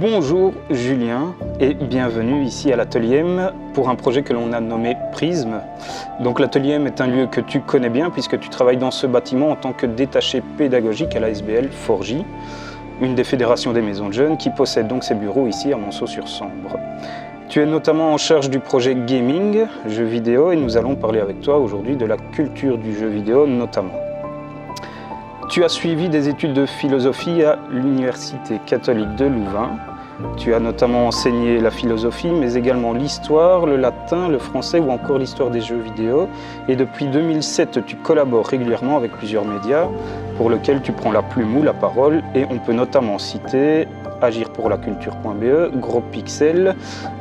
Bonjour Julien et bienvenue ici à l'Atelier M pour un projet que l'on a nommé Prisme. Donc l'Atelier M est un lieu que tu connais bien puisque tu travailles dans ce bâtiment en tant que détaché pédagogique à l'ASBL Forgy, une des fédérations des maisons de jeunes qui possède donc ses bureaux ici à Monceau-sur-Sambre. Tu es notamment en charge du projet Gaming, jeux vidéo, et nous allons parler avec toi aujourd'hui de la culture du jeu vidéo notamment. Tu as suivi des études de philosophie à l'Université catholique de Louvain. Tu as notamment enseigné la philosophie, mais également l'histoire, le latin, le français ou encore l'histoire des jeux vidéo. Et depuis 2007, tu collabores régulièrement avec plusieurs médias pour lesquels tu prends la plume ou la parole. Et on peut notamment citer agirpourlaculture.be, Gros Pixel,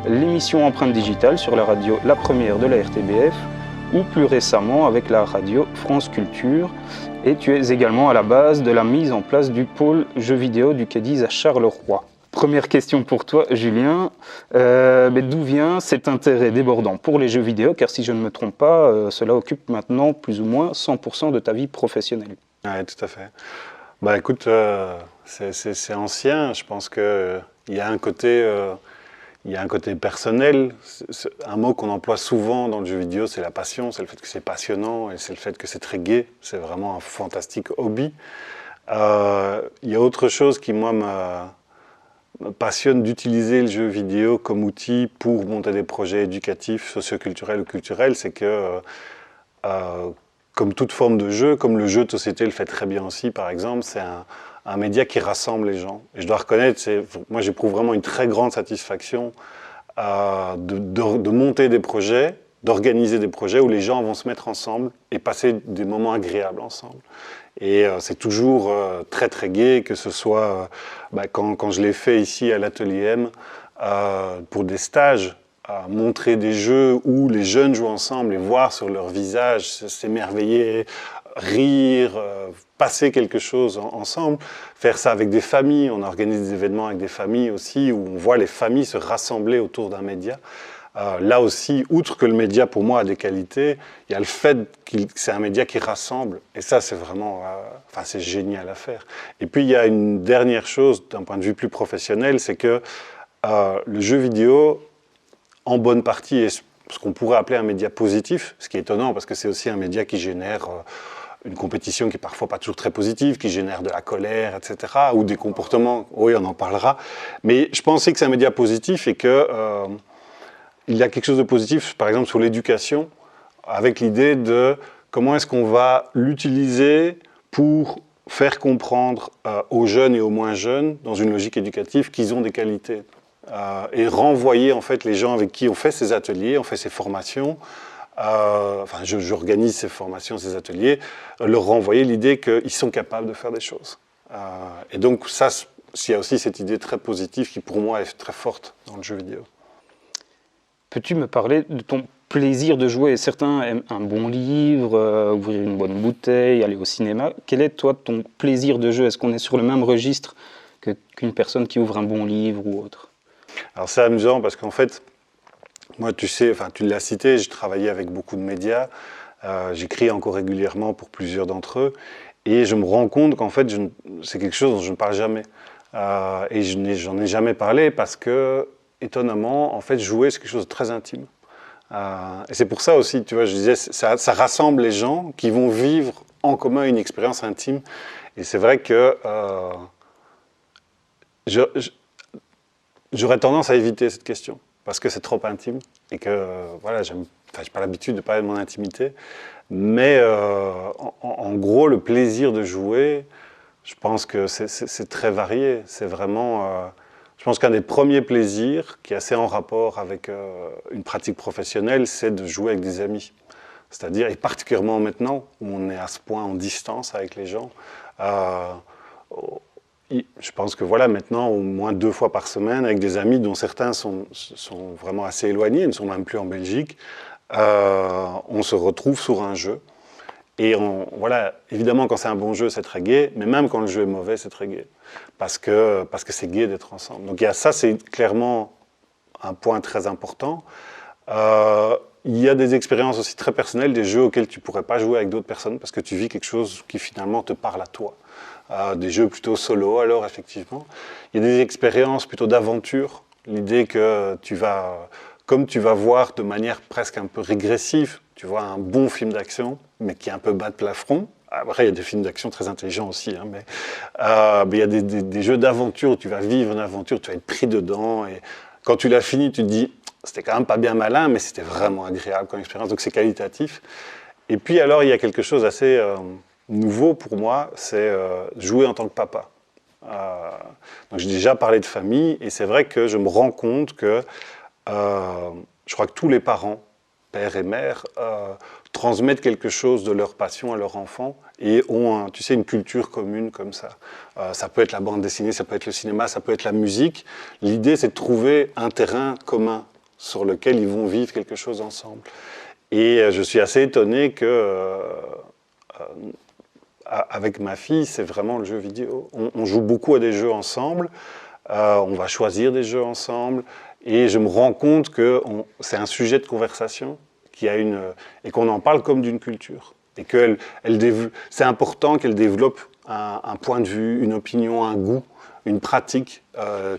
l'émission Empreinte Digitale sur la radio La Première de la RTBF, ou plus récemment avec la radio France Culture. Et tu es également à la base de la mise en place du pôle jeux vidéo du Cadiz à Charleroi. Première question pour toi, Julien. D'où vient cet intérêt débordant pour les jeux vidéo? Car si je ne me trompe pas, cela occupe maintenant plus ou moins 100% de ta vie professionnelle. Oui, tout à fait. Écoute, c'est ancien. Je pense qu'il y a un côté... Il y a un côté personnel, un mot qu'on emploie souvent dans le jeu vidéo, c'est la passion, c'est le fait que c'est passionnant et c'est le fait que c'est très gai, c'est vraiment un fantastique hobby. Il y a autre chose qui, moi, me passionne d'utiliser le jeu vidéo comme outil pour monter des projets éducatifs, socioculturels ou culturels, c'est que, comme toute forme de jeu, comme le jeu de société le fait très bien aussi, par exemple, c'est un média qui rassemble les gens. Et je dois reconnaître, moi j'éprouve vraiment une très grande satisfaction de monter des projets, d'organiser des projets où les gens vont se mettre ensemble et passer des moments agréables ensemble. Et c'est toujours très très gai, que ce soit quand je l'ai fait ici à l'Atelier M, pour des stages, montrer des jeux où les jeunes jouent ensemble et voir sur leur visage s'émerveiller, rire, passer quelque chose ensemble, faire ça avec des familles, on organise des événements avec des familles aussi, où on voit les familles se rassembler autour d'un média. Là aussi, outre que le média pour moi a des qualités, il y a le fait que c'est un média qui rassemble, et ça c'est vraiment, c'est génial à faire. Et puis il y a une dernière chose, d'un point de vue plus professionnel, c'est que le jeu vidéo, en bonne partie, est ce qu'on pourrait appeler un média positif, ce qui est étonnant parce que c'est aussi un média qui génère une compétition qui est parfois pas toujours très positive, qui génère de la colère, etc., ou des comportements, oui, on en parlera. Mais je pensais que c'est un média positif et que il y a quelque chose de positif, par exemple, sur l'éducation, avec l'idée de comment est-ce qu'on va l'utiliser pour faire comprendre aux jeunes et aux moins jeunes, dans une logique éducative, qu'ils ont des qualités. Et renvoyer en fait les gens avec qui on fait ces ateliers, on fait ces formations, j'organise ces formations, ces ateliers, leur renvoyer l'idée qu'ils sont capables de faire des choses. Et donc ça, il y a aussi cette idée très positive qui pour moi est très forte dans le jeu vidéo. Peux-tu me parler de ton plaisir de jouer? Certains aiment un bon livre, ouvrir une bonne bouteille, aller au cinéma. Quel est toi ton plaisir de jeu? Est-ce qu'on est sur le même registre qu'une personne qui ouvre un bon livre ou autre? Alors c'est amusant parce qu'en fait, moi tu sais, tu l'as cité, j'ai travaillé avec beaucoup de médias, j'écris encore régulièrement pour plusieurs d'entre eux, et je me rends compte qu'en fait c'est quelque chose dont je ne parle jamais. Et j'en ai jamais parlé parce que, étonnamment, en fait jouer c'est quelque chose de très intime. Et c'est pour ça aussi, tu vois, je disais, ça rassemble les gens qui vont vivre en commun une expérience intime. Et c'est vrai que j'aurais tendance à éviter cette question, parce que c'est trop intime, et que, voilà, j'ai pas l'habitude de parler de mon intimité, mais en gros, le plaisir de jouer, je pense que c'est très varié, c'est vraiment... je pense qu'un des premiers plaisirs, qui est assez en rapport avec une pratique professionnelle, c'est de jouer avec des amis. C'est-à-dire, et particulièrement maintenant, où on est à ce point en distance avec les gens, je pense que voilà, maintenant, au moins 2 fois par semaine, avec des amis dont certains sont vraiment assez éloignés, ils ne sont même plus en Belgique, on se retrouve sur un jeu. Et voilà, évidemment, quand c'est un bon jeu, c'est très gai, mais même quand le jeu est mauvais, c'est très gai. Parce que c'est gai d'être ensemble. Donc ça, c'est clairement un point très important. Il y a des expériences aussi très personnelles, des jeux auxquels tu ne pourrais pas jouer avec d'autres personnes, parce que tu vis quelque chose qui finalement te parle à toi. des jeux plutôt solo alors effectivement. Il y a des expériences plutôt d'aventure, l'idée que comme tu vas voir de manière presque un peu régressive, tu vois un bon film d'action, mais qui est un peu bas de plafond. Après, il y a des films d'action très intelligents aussi, hein, mais il y a des jeux d'aventure où tu vas vivre une aventure, tu vas être pris dedans, et quand tu l'as fini, tu te dis, c'était quand même pas bien malin, mais c'était vraiment agréable comme expérience, donc c'est qualitatif. Et puis alors, il y a quelque chose d'assez nouveau pour moi, c'est jouer en tant que papa. Donc j'ai déjà parlé de famille, et c'est vrai que je me rends compte que je crois que tous les parents, père et mère, transmettent quelque chose de leur passion à leurs enfants et ont, tu sais, une culture commune comme ça. Ça peut être la bande dessinée, ça peut être le cinéma, ça peut être la musique. L'idée, c'est de trouver un terrain commun sur lequel ils vont vivre quelque chose ensemble. Et je suis assez étonné que, avec ma fille, c'est vraiment le jeu vidéo. On joue beaucoup à des jeux ensemble, on va choisir des jeux ensemble, et je me rends compte que c'est un sujet de conversation et qu'on en parle comme d'une culture. Et c'est important qu'elle développe un point de vue, une opinion, un goût, une pratique,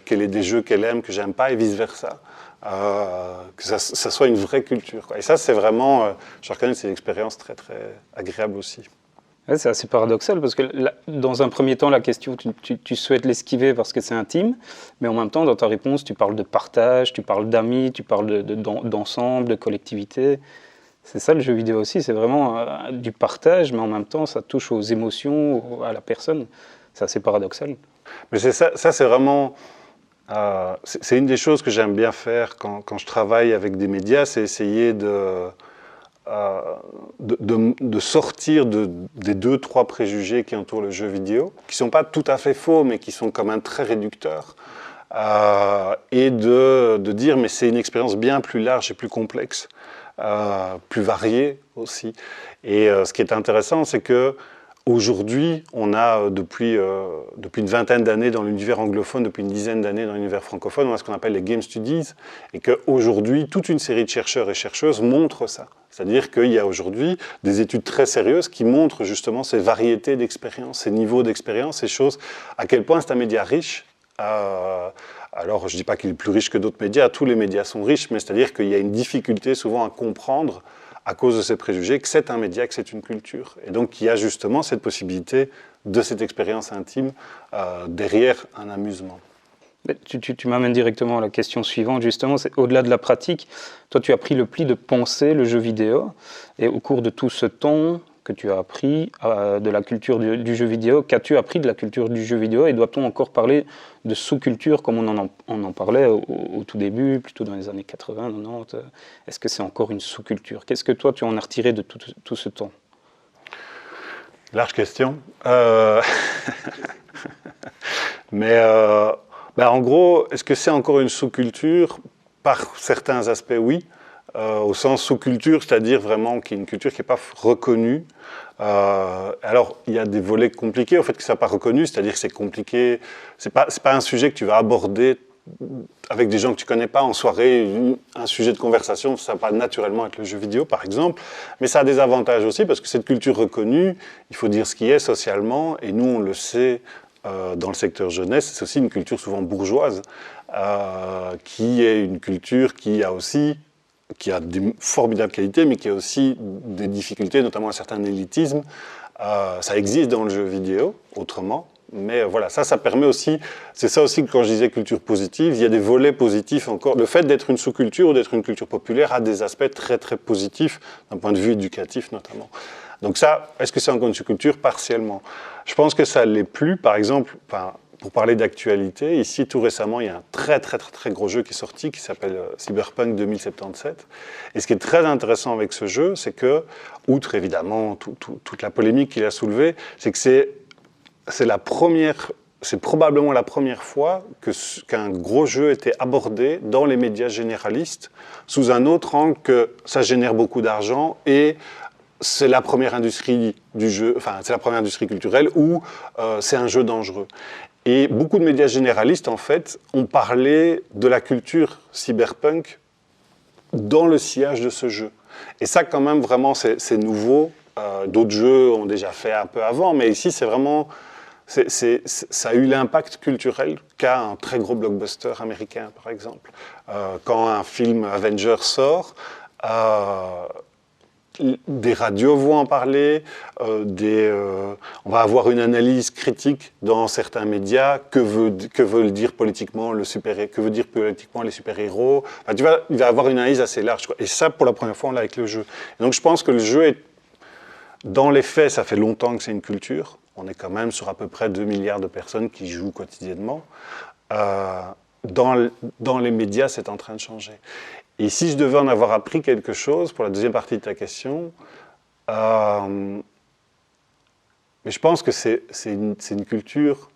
qu'elle ait des jeux qu'elle aime, que j'aime pas, et vice-versa. Que ça soit une vraie culture, quoi. Et ça, c'est vraiment, je reconnais, c'est une expérience très, très agréable aussi. Ouais, c'est assez paradoxal parce que dans un premier temps, la question, tu souhaites l'esquiver parce que c'est intime, mais en même temps, dans ta réponse, tu parles de partage, tu parles d'amis, tu parles d'ensemble, de collectivité. C'est ça le jeu vidéo aussi, c'est vraiment du partage, mais en même temps, ça touche aux émotions, à la personne. C'est assez paradoxal. Mais c'est ça c'est vraiment... c'est une des choses que j'aime bien faire quand je travaille avec des médias, c'est essayer de sortir des 2-3 préjugés qui entourent le jeu vidéo, qui ne sont pas tout à fait faux, mais qui sont quand même très réducteurs, et de dire mais c'est une expérience bien plus large et plus complexe, plus variée aussi. Et ce qui est intéressant, c'est que aujourd'hui, on a depuis une vingtaine d'années dans l'univers anglophone, depuis une dizaine d'années dans l'univers francophone, on a ce qu'on appelle les Game Studies, et qu'aujourd'hui, toute une série de chercheurs et chercheuses montrent ça. C'est-à-dire qu'il y a aujourd'hui des études très sérieuses qui montrent justement ces variétés d'expériences, ces niveaux d'expérience, ces choses, à quel point c'est un média riche. Alors, je ne dis pas qu'il est plus riche que d'autres médias, tous les médias sont riches, mais c'est-à-dire qu'il y a une difficulté souvent à comprendre à cause de ces préjugés, que c'est un média, que c'est une culture. Et donc, il y a justement cette possibilité de cette expérience intime derrière un amusement. Tu m'amènes directement à la question suivante, justement, c'est au-delà de la pratique. Toi, tu as pris le pli de penser le jeu vidéo, et au cours de tout ce temps que tu as appris de la culture du jeu vidéo, qu'as-tu appris de la culture du jeu vidéo, et doit-on encore parler de sous-culture comme on en parlait au tout début, plutôt dans les années 80, 90? Est-ce que c'est encore une sous-culture? Qu'est-ce que toi, tu en as retiré de tout ce temps? Large question. Mais en gros, est-ce que c'est encore une sous-culture? Par certains aspects, oui. Au sens sous-culture, c'est-à-dire vraiment qu'il y a une culture qui n'est pas reconnue. Alors, il y a des volets compliqués au fait que ça n'est pas reconnu, c'est-à-dire que c'est compliqué. C'est pas un sujet que tu vas aborder avec des gens que tu ne connais pas en soirée, un sujet de conversation, ça va pas naturellement être le jeu vidéo, par exemple. Mais ça a des avantages aussi, parce que cette culture reconnue, il faut dire ce qui est socialement, et nous, on le sait dans le secteur jeunesse, c'est aussi une culture souvent bourgeoise, qui est une culture qui a des formidables qualités, mais qui a aussi des difficultés, notamment un certain élitisme. Ça existe dans le jeu vidéo, autrement, mais voilà, ça permet aussi, c'est ça aussi que quand je disais culture positive, il y a des volets positifs encore. Le fait d'être une sous-culture ou d'être une culture populaire a des aspects très très positifs, d'un point de vue éducatif notamment. Donc ça, est-ce que c'est encore une sous-culture? Partiellement. Je pense que ça ne l'est plus, par exemple... Pour parler d'actualité, ici tout récemment, il y a un très très très très gros jeu qui est sorti qui s'appelle Cyberpunk 2077. Et ce qui est très intéressant avec ce jeu, c'est que, outre évidemment toute la polémique qu'il a soulevée, c'est que c'est probablement la première fois qu'un gros jeu était abordé dans les médias généralistes sous un autre angle que ça génère beaucoup d'argent et c'est la première industrie du jeu, enfin c'est la première industrie culturelle où c'est un jeu dangereux. Et beaucoup de médias généralistes, en fait, ont parlé de la culture cyberpunk dans le sillage de ce jeu. Et ça, quand même, vraiment, c'est nouveau. D'autres jeux ont déjà fait un peu avant, mais ici, c'est vraiment Ça a eu l'impact culturel qu'a un très gros blockbuster américain, par exemple. Quand un film Avengers sort, des radios vont en parler, on va avoir une analyse critique dans certains médias, que veulent dire politiquement que veut dire politiquement les super-héros. Enfin, tu vois, il va y avoir une analyse assez large, quoi. Et ça, pour la première fois, on l'a avec le jeu. Et donc je pense que le jeu est, dans les faits, ça fait longtemps que c'est une culture. On est quand même sur à peu près 2 milliards de personnes qui jouent quotidiennement. Dans les médias, c'est en train de changer. Et si je devais en avoir appris quelque chose, pour la deuxième partie de ta question, mais je pense que c'est une culture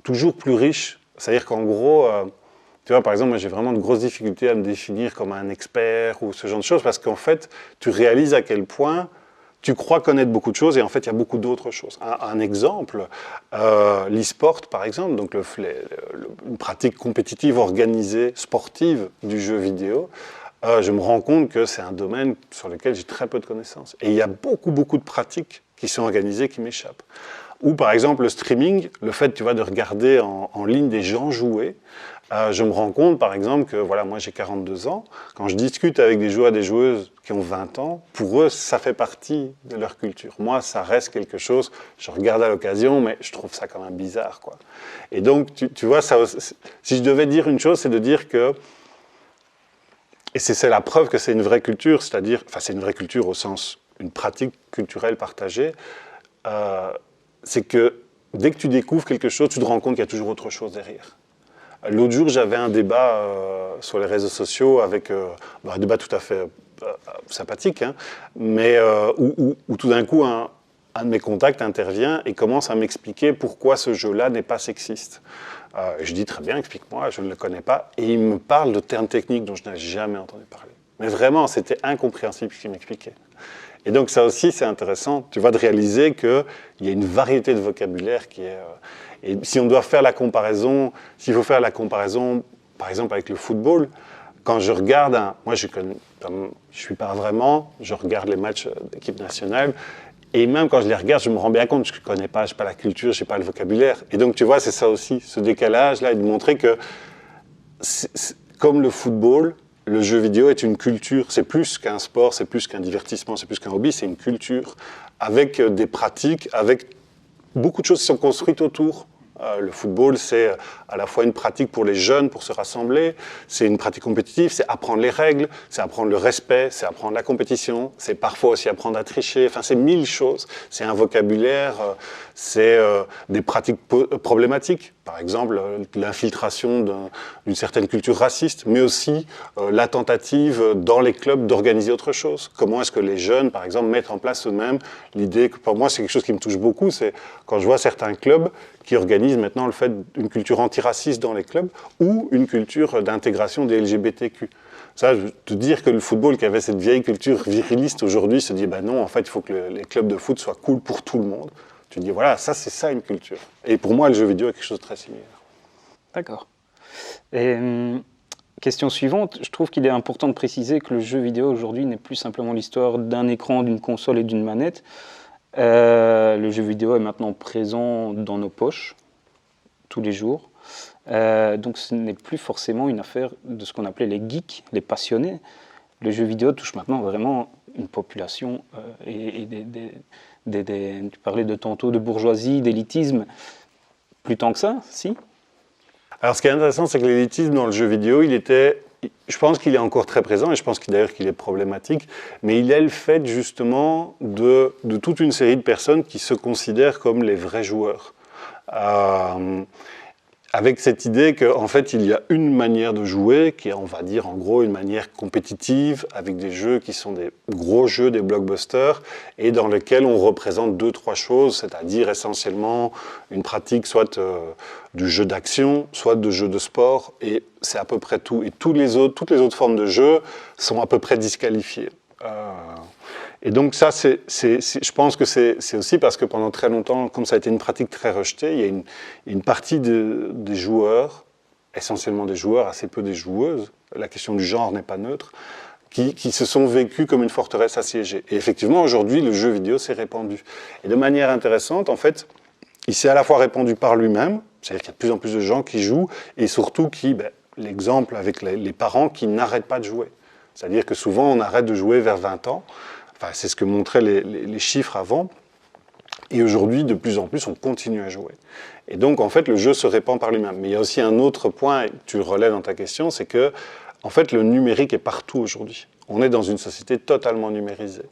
toujours plus riche. C'est-à-dire qu'en gros, tu vois, par exemple, moi j'ai vraiment de grosses difficultés à me définir comme un expert ou ce genre de choses, parce qu'en fait, tu réalises à quel point tu crois connaître beaucoup de choses et en fait, il y a beaucoup d'autres choses. Un exemple, l'e-sport, par exemple, donc une pratique compétitive organisée, sportive du jeu vidéo, je me rends compte que c'est un domaine sur lequel j'ai très peu de connaissances. Et il y a beaucoup, beaucoup de pratiques qui sont organisées qui m'échappent. Ou par exemple, le streaming, le fait, tu vois, de regarder en ligne des gens jouer. Je me rends compte, par exemple, que voilà, moi j'ai 42 ans. Quand je discute avec des joueurs et des joueuses qui ont 20 ans, pour eux, ça fait partie de leur culture. Moi, ça reste quelque chose, je regarde à l'occasion, mais je trouve ça quand même bizarre, quoi. Et donc, tu vois, ça, si je devais dire une chose, c'est de dire que, et c'est la preuve que c'est une vraie culture, c'est-à-dire, enfin, c'est une vraie culture au sens, une pratique culturelle partagée, c'est que dès que tu découvres quelque chose, tu te rends compte qu'il y a toujours autre chose derrière. L'autre jour, j'avais un débat sur les réseaux sociaux avec un débat tout à fait sympathique, hein, mais où tout d'un coup, un de mes contacts intervient et commence à m'expliquer pourquoi ce jeu-là n'est pas sexiste. Je dis très bien, explique-moi, je ne le connais pas. Et il me parle de termes techniques dont je n'avais jamais entendu parler. Mais vraiment, c'était incompréhensible ce qu'il m'expliquait. Et donc ça aussi, c'est intéressant, tu vois, de réaliser qu'il y a une variété de vocabulaire qui est... et si on doit faire la comparaison, s'il faut faire la comparaison, par exemple avec le football, quand je regarde, moi je suis pas vraiment, je regarde les matchs d'équipe nationale, et même quand je les regarde, je me rends bien compte, je ne connais pas, je n'ai pas la culture, je n'ai pas le vocabulaire. Et donc tu vois, c'est ça aussi, ce décalage-là, et de montrer que, comme le football, le jeu vidéo est une culture, c'est plus qu'un sport, c'est plus qu'un divertissement, c'est plus qu'un hobby, c'est une culture avec des pratiques, avec beaucoup de choses qui sont construites autour. Le football, c'est à la fois une pratique pour les jeunes, pour se rassembler, c'est une pratique compétitive, c'est apprendre les règles, c'est apprendre le respect, c'est apprendre la compétition, c'est parfois aussi apprendre à tricher, enfin c'est 1000 choses, c'est un vocabulaire, c'est des pratiques problématiques, par exemple l'infiltration d'une certaine culture raciste, mais aussi la tentative dans les clubs d'organiser autre chose. Comment est-ce que les jeunes, par exemple, mettent en place eux-mêmes l'idée que, pour moi, c'est quelque chose qui me touche beaucoup, c'est quand je vois certains clubs qui organisent maintenant le fait d'une culture antiraciste dans les clubs ou une culture d'intégration des LGBTQ. Ça, je veux te dire que le football qui avait cette vieille culture viriliste aujourd'hui se dit ben non, en fait, il faut que les clubs de foot soient cool pour tout le monde. Tu dis voilà, ça c'est ça une culture. Et pour moi, le jeu vidéo est quelque chose de très similaire. D'accord. Et question suivante, je trouve qu'il est important de préciser que le jeu vidéo aujourd'hui n'est plus simplement l'histoire d'un écran, d'une console et d'une manette. Le jeu vidéo est maintenant présent dans nos poches, tous les jours. Donc ce n'est plus forcément une affaire de ce qu'on appelait les geeks, les passionnés. Le jeu vidéo touche maintenant vraiment une population et tu parlais de tantôt de bourgeoisie, d'élitisme. Plus tant que ça, si? Alors ce qui est intéressant, c'est que l'élitisme dans le jeu vidéo, je pense qu'il est encore très présent, et je pense d'ailleurs qu'il est problématique, mais il est le fait justement de toute une série de personnes qui se considèrent comme les vrais joueurs. Avec cette idée qu'en fait, il y a une manière de jouer, qui est, on va dire, en gros, une manière compétitive, avec des jeux qui sont des gros jeux, des blockbusters, et dans lesquels on représente 2-3 choses, c'est-à-dire essentiellement une pratique soit du jeu d'action, soit de jeu de sport, et c'est à peu près tout. Et toutes les autres formes de jeu sont à peu près disqualifiées. Et donc ça, je pense que c'est aussi parce que pendant très longtemps, comme ça a été une pratique très rejetée, il y a une partie des joueurs, essentiellement des joueurs, assez peu des joueuses, la question du genre n'est pas neutre, qui se sont vécus comme une forteresse assiégée. Et effectivement, aujourd'hui, le jeu vidéo s'est répandu. Et de manière intéressante, en fait, il s'est à la fois répandu par lui-même, c'est-à-dire qu'il y a de plus en plus de gens qui jouent, et surtout l'exemple avec les parents qui n'arrêtent pas de jouer. C'est-à-dire que souvent on arrête de jouer vers 20 ans, enfin, c'est ce que montraient les chiffres avant, et aujourd'hui de plus en plus on continue à jouer. Et donc en fait le jeu se répand par lui-même. Mais il y a aussi un autre point, et tu le relèves dans ta question, c'est que en fait le numérique est partout aujourd'hui. On est dans une société totalement numérisée.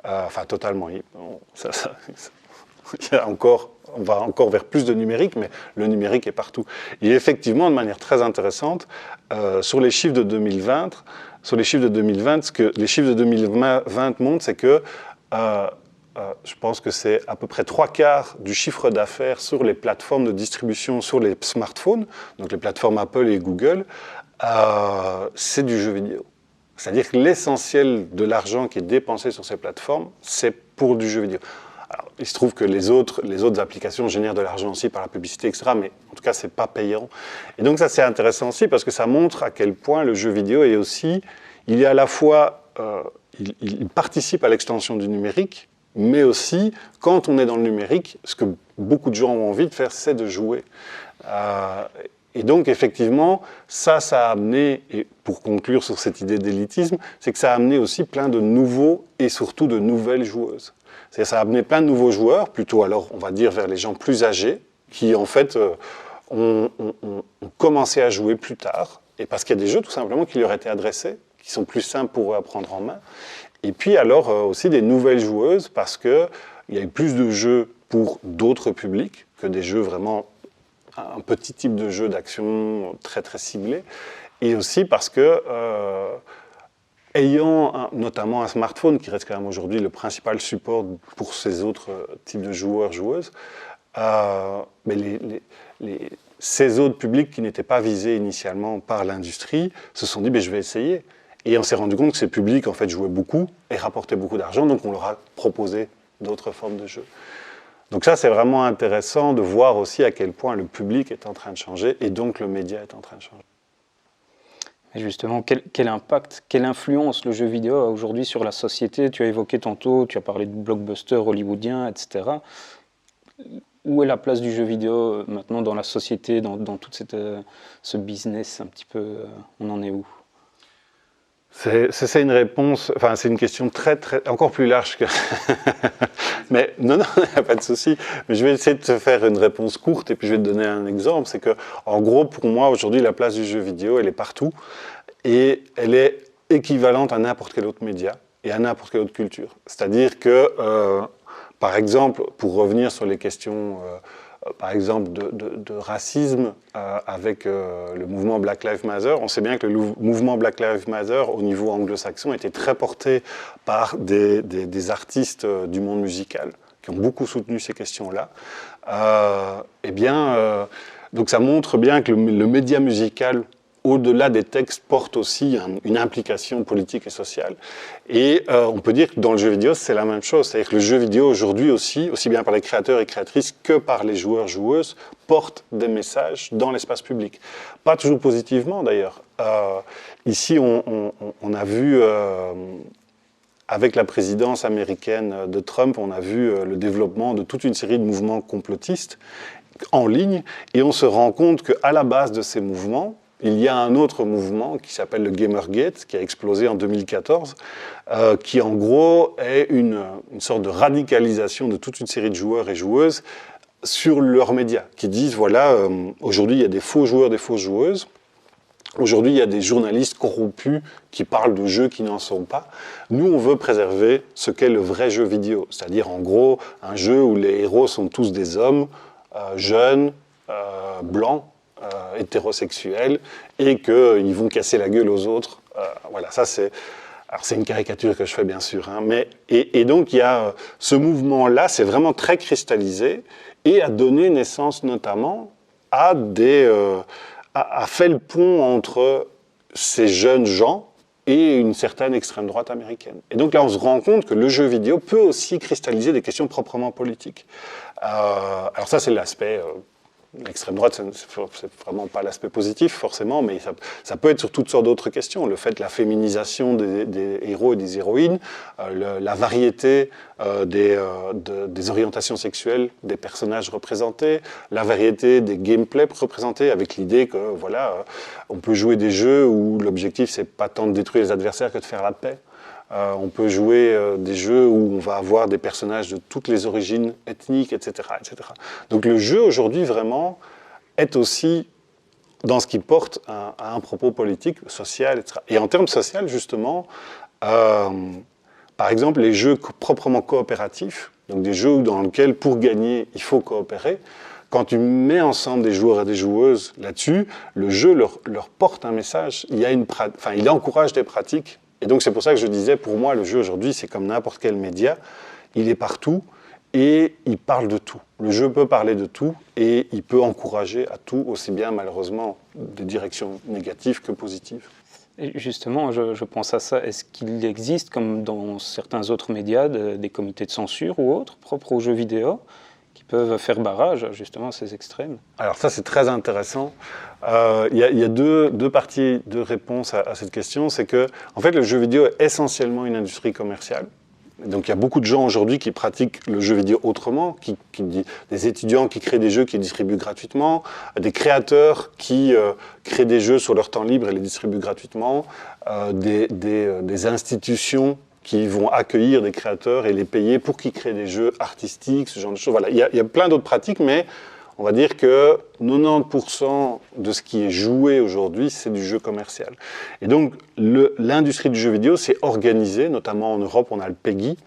Enfin totalement, on va encore vers plus de numérique, mais le numérique est partout. Et effectivement, de manière très intéressante, sur les chiffres de 2020, ce que les chiffres de 2020 montrent, c'est que je pense que c'est à peu près 3/4 du chiffre d'affaires sur les plateformes de distribution sur les smartphones, donc les plateformes Apple et Google, c'est du jeu vidéo. C'est-à-dire que l'essentiel de l'argent qui est dépensé sur ces plateformes, c'est pour du jeu vidéo. Alors, il se trouve que les autres applications génèrent de l'argent aussi par la publicité, etc. Mais en tout cas, c'est pas payant. Et donc ça, c'est intéressant aussi parce que ça montre à quel point le jeu vidéo est aussi, il est à la fois, il participe à l'extension du numérique, mais aussi, quand on est dans le numérique, ce que beaucoup de gens ont envie de faire, c'est de jouer. Et donc, effectivement, ça a amené, et pour conclure sur cette idée d'élitisme, c'est que ça a amené aussi plein de nouveaux et surtout de nouvelles joueuses. C'est-à-dire ça a amené plein de nouveaux joueurs, plutôt alors, on va dire, vers les gens plus âgés, qui en fait ont commencé à jouer plus tard, et parce qu'il y a des jeux tout simplement qui leur étaient adressés, qui sont plus simples pour eux à prendre en main. Et puis alors aussi des nouvelles joueuses, parce qu'il y a eu plus de jeux pour d'autres publics que des jeux vraiment, un petit type de jeu d'action très très ciblé, et aussi parce que ayant notamment un smartphone qui reste quand même aujourd'hui le principal support pour ces autres types de joueurs-joueuses, mais ces autres publics qui n'étaient pas visés initialement par l'industrie se sont dit je vais essayer. Et on s'est rendu compte que ces publics en fait jouaient beaucoup et rapportaient beaucoup d'argent, donc on leur a proposé d'autres formes de jeux. Donc ça, c'est vraiment intéressant de voir aussi à quel point le public est en train de changer et donc le média est en train de changer. Et justement, quel impact, quelle influence le jeu vidéo a aujourd'hui sur la société? Tu as évoqué tantôt, tu as parlé de blockbusters hollywoodiens, etc. Où est la place du jeu vidéo maintenant dans la société, dans tout ce business un petit peu, on en est où? C'est une réponse, enfin c'est une question encore plus large que... Mais non, il n'y a pas de souci. Mais je vais essayer de te faire une réponse courte et puis je vais te donner un exemple. C'est que, en gros, pour moi, aujourd'hui, la place du jeu vidéo, elle est partout et elle est équivalente à n'importe quel autre média et à n'importe quelle autre culture. C'est-à-dire que, par exemple, pour revenir sur les questions... par exemple de racisme avec le mouvement Black Lives Matter. On sait bien que le mouvement Black Lives Matter au niveau anglo-saxon était très porté par des artistes du monde musical qui ont beaucoup soutenu ces questions-là. Donc ça montre bien que le média musical, au-delà des textes, porte aussi une implication politique et sociale. Et on peut dire que dans le jeu vidéo, c'est la même chose. C'est-à-dire que le jeu vidéo, aujourd'hui aussi bien par les créateurs et créatrices que par les joueurs-joueuses, porte des messages dans l'espace public. Pas toujours positivement, d'ailleurs. Ici, on a vu... avec la présidence américaine de Trump, on a vu le développement de toute une série de mouvements complotistes en ligne, et on se rend compte qu'à la base de ces mouvements, il y a un autre mouvement qui s'appelle le Gamergate, qui a explosé en 2014, qui en gros est une sorte de radicalisation de toute une série de joueurs et joueuses sur leurs médias, qui disent, voilà, aujourd'hui il y a des faux joueurs, des fausses joueuses, aujourd'hui il y a des journalistes corrompus qui parlent de jeux qui n'en sont pas. Nous, on veut préserver ce qu'est le vrai jeu vidéo, c'est-à-dire en gros un jeu où les héros sont tous des hommes, jeunes, blancs, hétérosexuels, et qu'ils vont casser la gueule aux autres. Voilà, ça c'est... Alors c'est une caricature que je fais bien sûr, hein, mais, et donc il y a ce mouvement-là, c'est vraiment très cristallisé, et a donné naissance notamment à a fait le pont entre ces jeunes gens et une certaine extrême droite américaine. Et donc là, on se rend compte que le jeu vidéo peut aussi cristalliser des questions proprement politiques. Alors ça, c'est l'aspect l'extrême droite, c'est vraiment pas l'aspect positif forcément, mais ça peut être sur toutes sortes d'autres questions. Le fait de la féminisation des héros et des héroïnes, la variété des orientations sexuelles des personnages représentés, la variété des gameplays représentés, avec l'idée que voilà, on peut jouer des jeux où l'objectif c'est pas tant de détruire les adversaires que de faire la paix. On peut jouer des jeux où on va avoir des personnages de toutes les origines ethniques, etc., etc. Donc le jeu aujourd'hui vraiment est aussi dans ce qui porte à un propos politique, social, etc. Et en termes social justement, par exemple les jeux proprement coopératifs, donc des jeux dans lesquels pour gagner il faut coopérer, quand tu mets ensemble des joueurs et des joueuses là-dessus, le jeu leur porte un message, il encourage des pratiques. Et donc c'est pour ça que je disais, pour moi, le jeu aujourd'hui, c'est comme n'importe quel média, il est partout et il parle de tout. Le jeu peut parler de tout et il peut encourager à tout, aussi bien malheureusement des directions négatives que positives. Et justement, je pense à ça. Est-ce qu'il existe, comme dans certains autres médias, des comités de censure ou autres, propres aux jeux vidéo, qui peuvent faire barrage justement à ces extrêmes? Alors ça, c'est très intéressant. Il y a deux parties de réponse à cette question. C'est que, en fait, le jeu vidéo est essentiellement une industrie commerciale. Donc il y a beaucoup de gens aujourd'hui qui pratiquent le jeu vidéo autrement, des étudiants qui créent des jeux qui distribuent gratuitement, des créateurs qui créent des jeux sur leur temps libre et les distribuent gratuitement, des institutions qui vont accueillir des créateurs et les payer pour qu'ils créent des jeux artistiques, ce genre de choses. Voilà, il y a plein d'autres pratiques, mais on va dire que 90% de ce qui est joué aujourd'hui, c'est du jeu commercial. Et donc, l'industrie du jeu vidéo s'est organisée, notamment en Europe, on a le PEGI,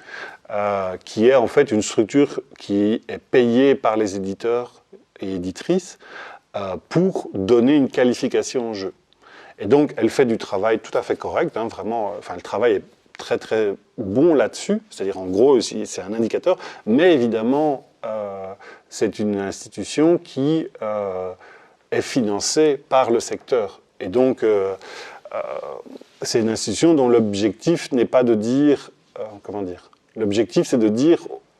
qui est en fait une structure qui est payée par les éditeurs et éditrices pour donner une qualification au jeu. Et donc, elle fait du travail tout à fait correct, hein, vraiment, enfin, le travail est très très bon là-dessus, c'est-à-dire en gros c'est un indicateur, mais évidemment c'est une institution qui est financée par le secteur. Et donc c'est une institution dont l'objectif n'est pas de dire, l'objectif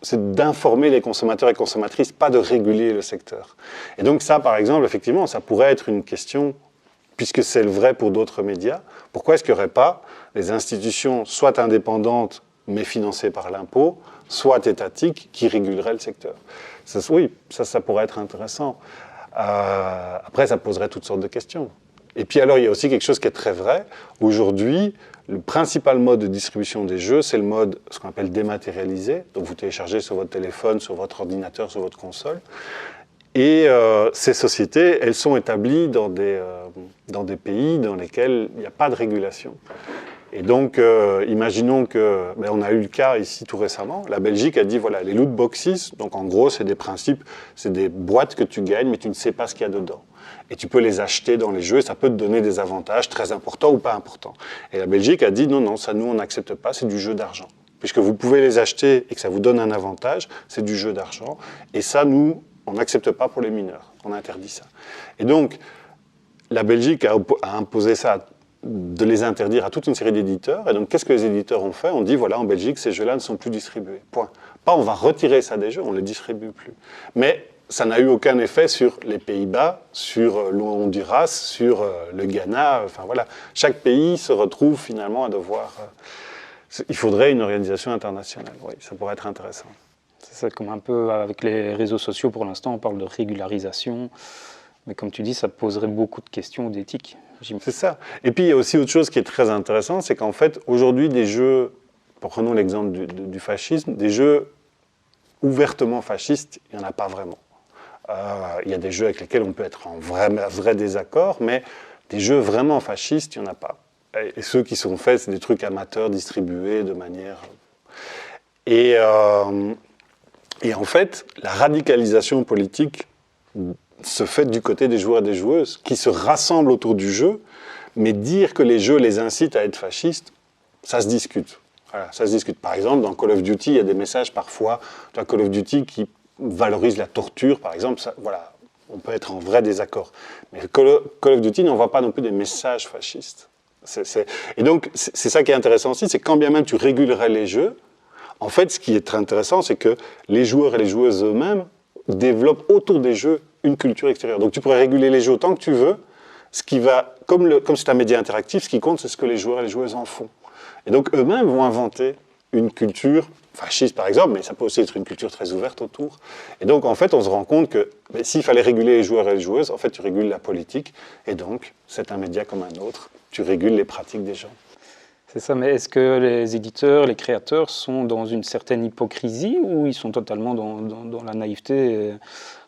c'est d'informer les consommateurs et consommatrices, pas de réguler le secteur. Et donc ça par exemple, effectivement, ça pourrait être une question, puisque c'est le vrai pour d'autres médias, pourquoi est-ce qu'il n'y aurait pas des institutions soit indépendantes mais financées par l'impôt, soit étatiques qui réguleraient le secteur? Oui, ça pourrait être intéressant. Après, ça poserait toutes sortes de questions. Et puis alors, il y a aussi quelque chose qui est très vrai. Aujourd'hui, le principal mode de distribution des jeux, c'est le mode, ce qu'on appelle dématérialisé. Donc vous téléchargez sur votre téléphone, sur votre ordinateur, sur votre console. Et ces sociétés, elles sont établies dans des pays dans lesquels il n'y a pas de régulation. Et donc, imaginons que, on a eu le cas ici tout récemment, la Belgique a dit, voilà, les loot boxes, donc en gros, c'est des principes, c'est des boîtes que tu gagnes, mais tu ne sais pas ce qu'il y a dedans. Et tu peux les acheter dans les jeux, et ça peut te donner des avantages très importants ou pas importants. Et la Belgique a dit, non, ça, nous, on n'accepte pas, c'est du jeu d'argent. Puisque vous pouvez les acheter et que ça vous donne un avantage, c'est du jeu d'argent. Et ça, nous, on n'accepte pas pour les mineurs. On interdit ça. Et donc, la Belgique a imposé ça, de les interdire à toute une série d'éditeurs. Et donc, qu'est-ce que les éditeurs ont fait? On dit, voilà, en Belgique, ces jeux-là ne sont plus distribués. Point. Pas on va retirer ça des jeux, on ne les distribue plus. Mais ça n'a eu aucun effet sur les Pays-Bas, sur le Honduras, sur le Ghana. Enfin, voilà. Chaque pays se retrouve finalement à devoir... il faudrait une organisation internationale. Oui, ça pourrait être intéressant. C'est comme un peu avec les réseaux sociaux, pour l'instant, on parle de régularisation. Mais comme tu dis, ça poserait beaucoup de questions d'éthique. C'est ça. Et puis, il y a aussi autre chose qui est très intéressant, c'est qu'en fait, aujourd'hui, des jeux, prenons l'exemple du fascisme, des jeux ouvertement fascistes, il n'y en a pas vraiment. Il y a des jeux avec lesquels on peut être en vrai désaccord, mais des jeux vraiment fascistes, il n'y en a pas. Et ceux qui sont faits, c'est des trucs amateurs distribués de manière... Et en fait, la radicalisation politique se fait du côté des joueurs et des joueuses qui se rassemblent autour du jeu, mais dire que les jeux les incitent à être fascistes, ça se discute. Voilà, ça se discute. Par exemple, dans Call of Duty, il y a des messages parfois, dans Call of Duty qui valorise la torture, par exemple, ça, voilà, on peut être en vrai désaccord. Mais Call of Duty n'envoie pas non plus des messages fascistes. Et donc, c'est ça qui est intéressant aussi, c'est quand bien même tu régulerais les jeux, en fait, ce qui est très intéressant, c'est que les joueurs et les joueuses eux-mêmes développent autour des jeux une culture extérieure. Donc tu pourrais réguler les jeux autant que tu veux. Ce qui va, comme c'est un média interactif, ce qui compte, c'est ce que les joueurs et les joueuses en font. Et donc eux-mêmes vont inventer une culture fasciste par exemple, mais ça peut aussi être une culture très ouverte autour. Et donc en fait, on se rend compte que s'il fallait réguler les joueurs et les joueuses, en fait, tu régules la politique. Et donc, c'est un média comme un autre. Tu régules les pratiques des gens. C'est ça, mais est-ce que les éditeurs, les créateurs sont dans une certaine hypocrisie ou ils sont totalement dans la naïveté?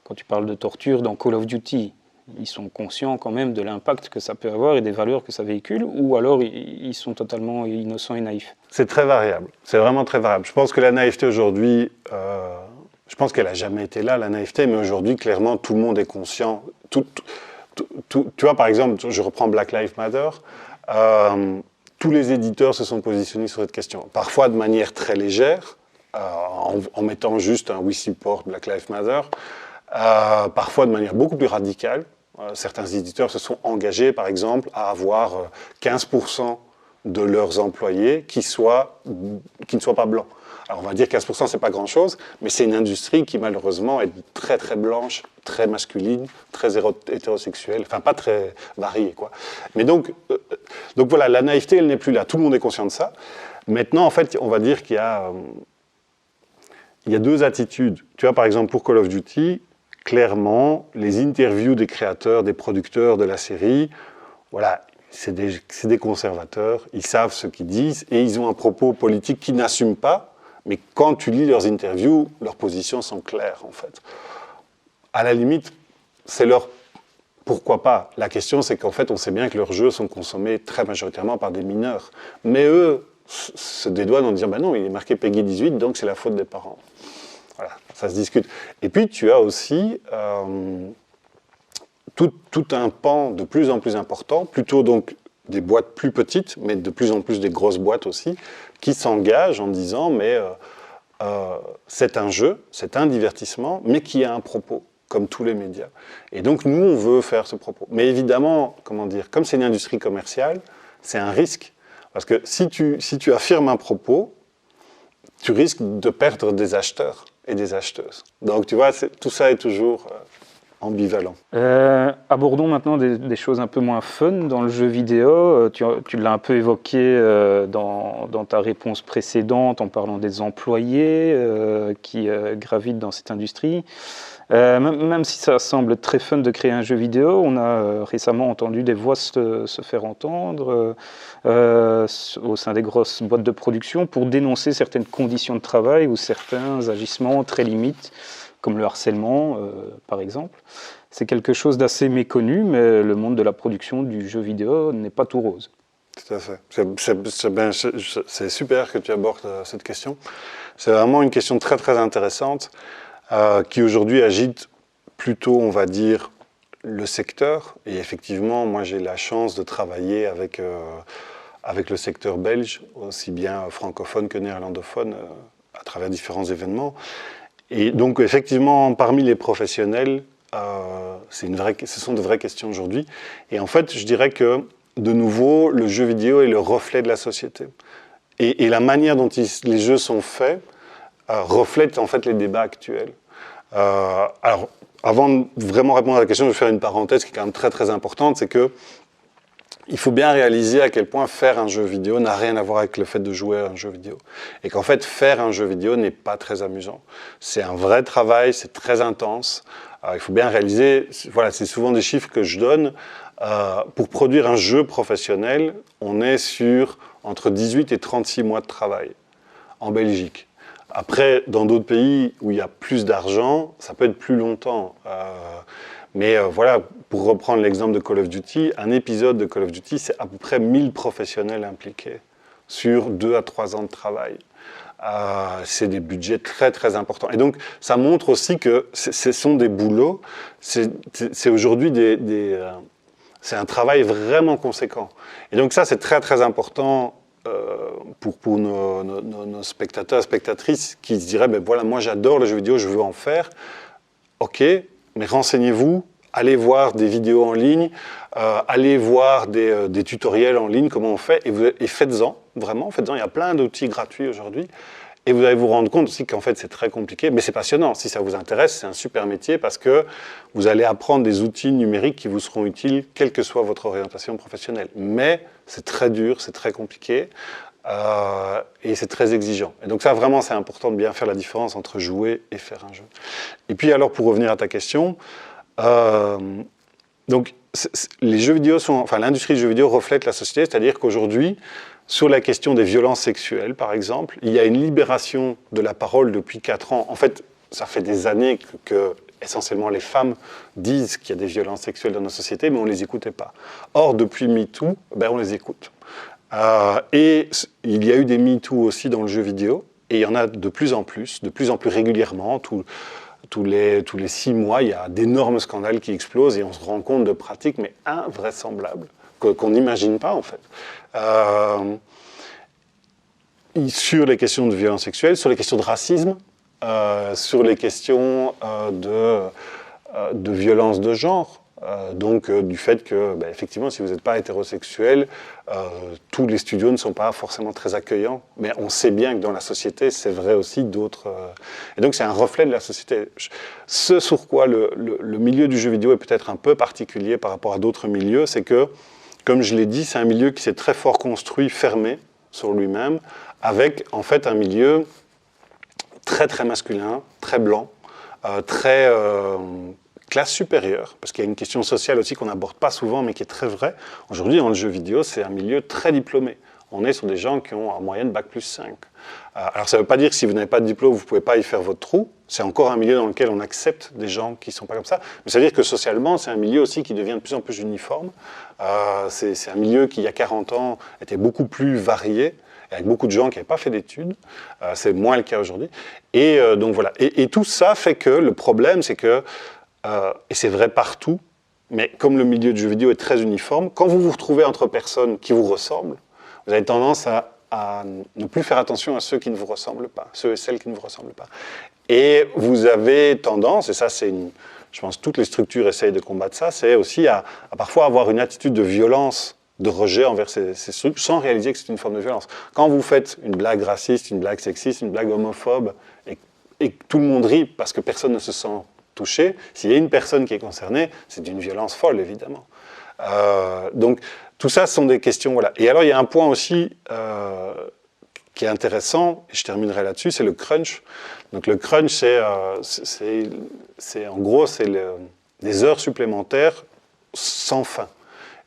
Quand tu parles de torture dans Call of Duty, ils sont conscients quand même de l'impact que ça peut avoir et des valeurs que ça véhicule, ou alors ils sont totalement innocents et naïfs? C'est très variable, c'est vraiment très variable. Je pense que la naïveté aujourd'hui, je pense qu'elle n'a jamais été là, la naïveté, mais aujourd'hui, clairement, tout le monde est conscient. Tu vois, par exemple, je reprends Black Lives Matter, tous les éditeurs se sont positionnés sur cette question, parfois de manière très légère, en mettant juste un « We support Black Lives Matter », parfois de manière beaucoup plus radicale. Certains éditeurs se sont engagés, par exemple, à avoir 15% de leurs employés qui ne soient pas blancs. Alors on va dire 15%, c'est pas grand-chose, mais c'est une industrie qui malheureusement est très très blanche, très masculine, très hétérosexuelle, enfin pas très variée, quoi. Mais donc voilà, la naïveté, elle n'est plus là. Tout le monde est conscient de ça. Maintenant, en fait, on va dire qu'il y a deux attitudes. Tu vois, par exemple, pour Call of Duty, clairement, les interviews des créateurs, des producteurs de la série, voilà, c'est des conservateurs, ils savent ce qu'ils disent et ils ont un propos politique qu'ils n'assument pas, mais quand tu lis leurs interviews, leurs positions sont claires, en fait. À la limite, c'est leur... Pourquoi pas? La question, c'est qu'en fait, on sait bien que leurs jeux sont consommés très majoritairement par des mineurs. Mais eux se dédouanent en disant, ben non, il est marqué Peggy 18, donc c'est la faute des parents. Voilà, ça se discute. Et puis, tu as aussi tout un pan de plus en plus important, plutôt donc des boîtes plus petites, mais de plus en plus des grosses boîtes aussi, qui s'engagent en disant, mais c'est un jeu, c'est un divertissement, mais qui a un propos, comme tous les médias. Et donc, nous, on veut faire ce propos. Mais évidemment, comment dire, comme c'est une industrie commerciale, c'est un risque. Parce que si tu affirmes un propos, tu risques de perdre des acheteurs et des acheteuses. Donc, tu vois, tout ça est toujours ambivalent. Abordons maintenant des choses un peu moins fun dans le jeu vidéo. Tu l'as un peu évoqué dans ta réponse précédente en parlant des employés qui gravitent dans cette industrie. Même si ça semble très fun de créer un jeu vidéo, on a récemment entendu des voix se faire entendre au sein des grosses boîtes de production pour dénoncer certaines conditions de travail ou certains agissements très limites, comme le harcèlement, par exemple. C'est quelque chose d'assez méconnu, mais le monde de la production du jeu vidéo n'est pas tout rose. Tout à fait. C'est super que tu abordes cette question. C'est vraiment une question très très intéressante qui aujourd'hui agite plutôt, on va dire, le secteur. Et effectivement, moi j'ai la chance de travailler avec le secteur belge, aussi bien francophone que néerlandophone, à travers différents événements. Et donc, effectivement, parmi les professionnels, ce sont de vraies questions aujourd'hui. Et en fait, je dirais que, de nouveau, le jeu vidéo est le reflet de la société. Et la manière dont les jeux sont faits reflète en fait les débats actuels. Alors, avant de vraiment répondre à la question, je vais faire une parenthèse qui est quand même très très importante, c'est que il faut bien réaliser à quel point faire un jeu vidéo n'a rien à voir avec le fait de jouer à un jeu vidéo. Et qu'en fait, faire un jeu vidéo n'est pas très amusant. C'est un vrai travail, c'est très intense. Il faut bien réaliser, voilà, c'est souvent des chiffres que je donne. Pour produire un jeu professionnel, on est sur entre 18 et 36 mois de travail en Belgique. Après, dans d'autres pays où il y a plus d'argent, ça peut être plus longtemps. Mais voilà, pour reprendre l'exemple de Call of Duty, un épisode de Call of Duty, c'est à peu près 1000 professionnels impliqués sur 2 à 3 ans de travail. C'est des budgets très très importants. Et donc, ça montre aussi que ce sont des boulots, c'est aujourd'hui c'est un travail vraiment conséquent. Et donc ça, c'est très très important pour nos spectateurs, spectatrices qui se diraient, ben voilà, moi j'adore le jeu vidéo, je veux en faire. Ok, mais renseignez-vous, allez voir des vidéos en ligne, allez voir des tutoriels en ligne, comment on fait, et faites-en, vraiment, faites-en. Il y a plein d'outils gratuits aujourd'hui. Et vous allez vous rendre compte aussi qu'en fait, c'est très compliqué, mais c'est passionnant. Si ça vous intéresse, c'est un super métier parce que vous allez apprendre des outils numériques qui vous seront utiles, quelle que soit votre orientation professionnelle. Mais c'est très dur, c'est très compliqué et c'est très exigeant. Et donc ça, vraiment, c'est important de bien faire la différence entre jouer et faire un jeu. Et puis alors, pour revenir à ta question, donc les jeux vidéo l'industrie du jeu vidéo reflète la société, c'est-à-dire qu'aujourd'hui, sur la question des violences sexuelles, par exemple, il y a une libération de la parole depuis 4 ans. En fait, ça fait des années que essentiellement les femmes disent qu'il y a des violences sexuelles dans nos sociétés, mais on ne les écoutait pas. Or, depuis MeToo, on les écoute. Et il y a eu des MeToo aussi dans le jeu vidéo, et il y en a de plus en plus régulièrement. Tous les 6 mois, il y a d'énormes scandales qui explosent, et on se rend compte de pratiques mais invraisemblables, qu'on n'imagine pas en fait. Sur les questions de violence sexuelle, sur les questions de racisme, sur les questions de violence de genre, du fait que, effectivement, si vous n'êtes pas hétérosexuel, tous les studios ne sont pas forcément très accueillants, mais on sait bien que dans la société, c'est vrai aussi d'autres... Et donc c'est un reflet de la société. Ce sur quoi le milieu du jeu vidéo est peut-être un peu particulier par rapport à d'autres milieux, c'est que, comme je l'ai dit, c'est un milieu qui s'est très fort construit, fermé sur lui-même, avec en fait un milieu très très masculin, très blanc, très classe supérieure, parce qu'il y a une question sociale aussi qu'on n'aborde pas souvent, mais qui est très vraie. Aujourd'hui, dans le jeu vidéo, c'est un milieu très diplômé. On est sur des gens qui ont en moyenne Bac+5. Alors ça ne veut pas dire que si vous n'avez pas de diplôme, vous ne pouvez pas y faire votre trou. C'est encore un milieu dans lequel on accepte des gens qui ne sont pas comme ça. Mais ça veut dire que socialement, c'est un milieu aussi qui devient de plus en plus uniforme. C'est un milieu qui, il y a 40 ans, était beaucoup plus varié, avec beaucoup de gens qui n'avaient pas fait d'études. C'est moins le cas aujourd'hui. Et donc voilà. Et tout ça fait que le problème, c'est que, et c'est vrai partout, mais comme le milieu du jeu vidéo est très uniforme, quand vous vous retrouvez entre personnes qui vous ressemblent, vous avez tendance à ne plus faire attention à ceux qui ne vous ressemblent pas, ceux et celles qui ne vous ressemblent pas. Et vous avez tendance, et ça je pense que toutes les structures essayent de combattre ça, c'est aussi à parfois avoir une attitude de violence, de rejet envers ces structures, sans réaliser que c'est une forme de violence. Quand vous faites une blague raciste, une blague sexiste, une blague homophobe, et que tout le monde rit parce que personne ne se sent touché, s'il y a une personne qui est concernée, c'est d'une violence folle, évidemment. Donc, tout ça sont des questions, voilà. Et alors, il y a un point aussi qui est intéressant, et je terminerai là-dessus, c'est le crunch. Donc, le crunch, c'est en gros, des heures supplémentaires sans fin.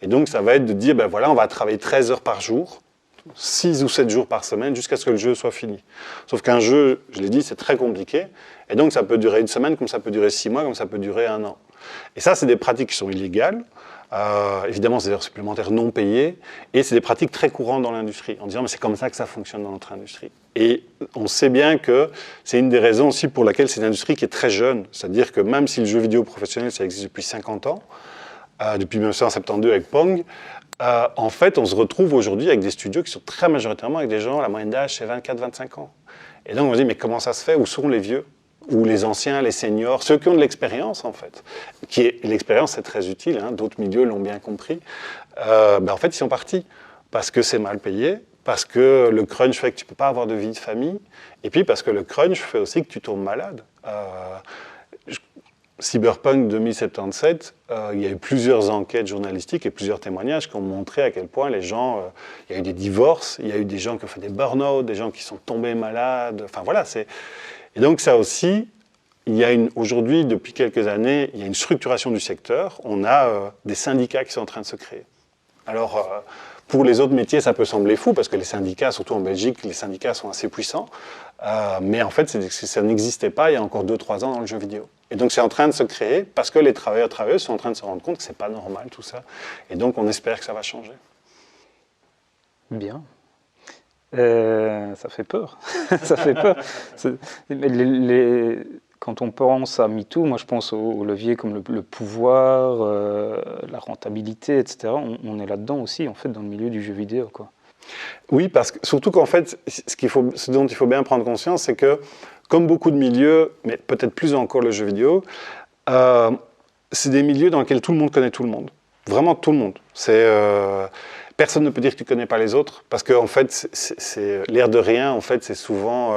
Et donc, ça va être de dire, voilà, on va travailler 13 heures par jour, 6 ou 7 jours par semaine, jusqu'à ce que le jeu soit fini. Sauf qu'un jeu, je l'ai dit, c'est très compliqué, et donc ça peut durer 1 semaine, comme ça peut durer 6 mois, comme ça peut durer 1 an. Et ça, c'est des pratiques qui sont illégales. Évidemment, c'est des heures supplémentaires non payées, et c'est des pratiques très courantes dans l'industrie, en disant mais c'est comme ça que ça fonctionne dans notre industrie. Et on sait bien que c'est une des raisons aussi pour laquelle c'est une industrie qui est très jeune, c'est-à-dire que même si le jeu vidéo professionnel, ça existe depuis 50 ans, depuis 1972 avec Pong, en fait, on se retrouve aujourd'hui avec des studios qui sont très majoritairement avec des gens, la moyenne d'âge, c'est 24-25 ans. Et donc on se dit, mais comment ça se fait? Où sont les vieux? Ou les anciens, les seniors, ceux qui ont de l'expérience en fait. L'expérience c'est très utile, hein, d'autres milieux l'ont bien compris. En fait ils sont partis parce que c'est mal payé, parce que le crunch fait que tu ne peux pas avoir de vie de famille, et puis parce que le crunch fait aussi que tu tombes malade. Cyberpunk 2077, il y a eu plusieurs enquêtes journalistiques et plusieurs témoignages qui ont montré à quel point les gens, il y a eu des divorces, il y a eu des gens qui ont fait des burn-out, des gens qui sont tombés malades, enfin voilà, c'est... Et donc ça aussi, aujourd'hui, depuis quelques années, il y a une structuration du secteur. On a des syndicats qui sont en train de se créer. Alors, pour les autres métiers, ça peut sembler fou, parce que les syndicats, surtout en Belgique, les syndicats sont assez puissants. Mais en fait, ça n'existait pas il y a encore 2-3 ans dans le jeu vidéo. Et donc c'est en train de se créer, parce que les travailleurs et travailleuses sont en train de se rendre compte que c'est pas normal tout ça. Et donc on espère que ça va changer. Bien. Ça fait peur. Ça fait peur. Quand on pense à MeToo, moi je pense aux leviers comme le pouvoir, la rentabilité, etc. On est là-dedans aussi, en fait, dans le milieu du jeu vidéo, quoi. Oui, parce que, surtout qu'en fait, ce dont il faut bien prendre conscience, c'est que, comme beaucoup de milieux, mais peut-être plus encore le jeu vidéo, c'est des milieux dans lesquels tout le monde connaît tout le monde. Vraiment tout le monde. personne ne peut dire que tu ne connais pas les autres, parce qu'en fait, l'air de rien, en fait, c'est souvent...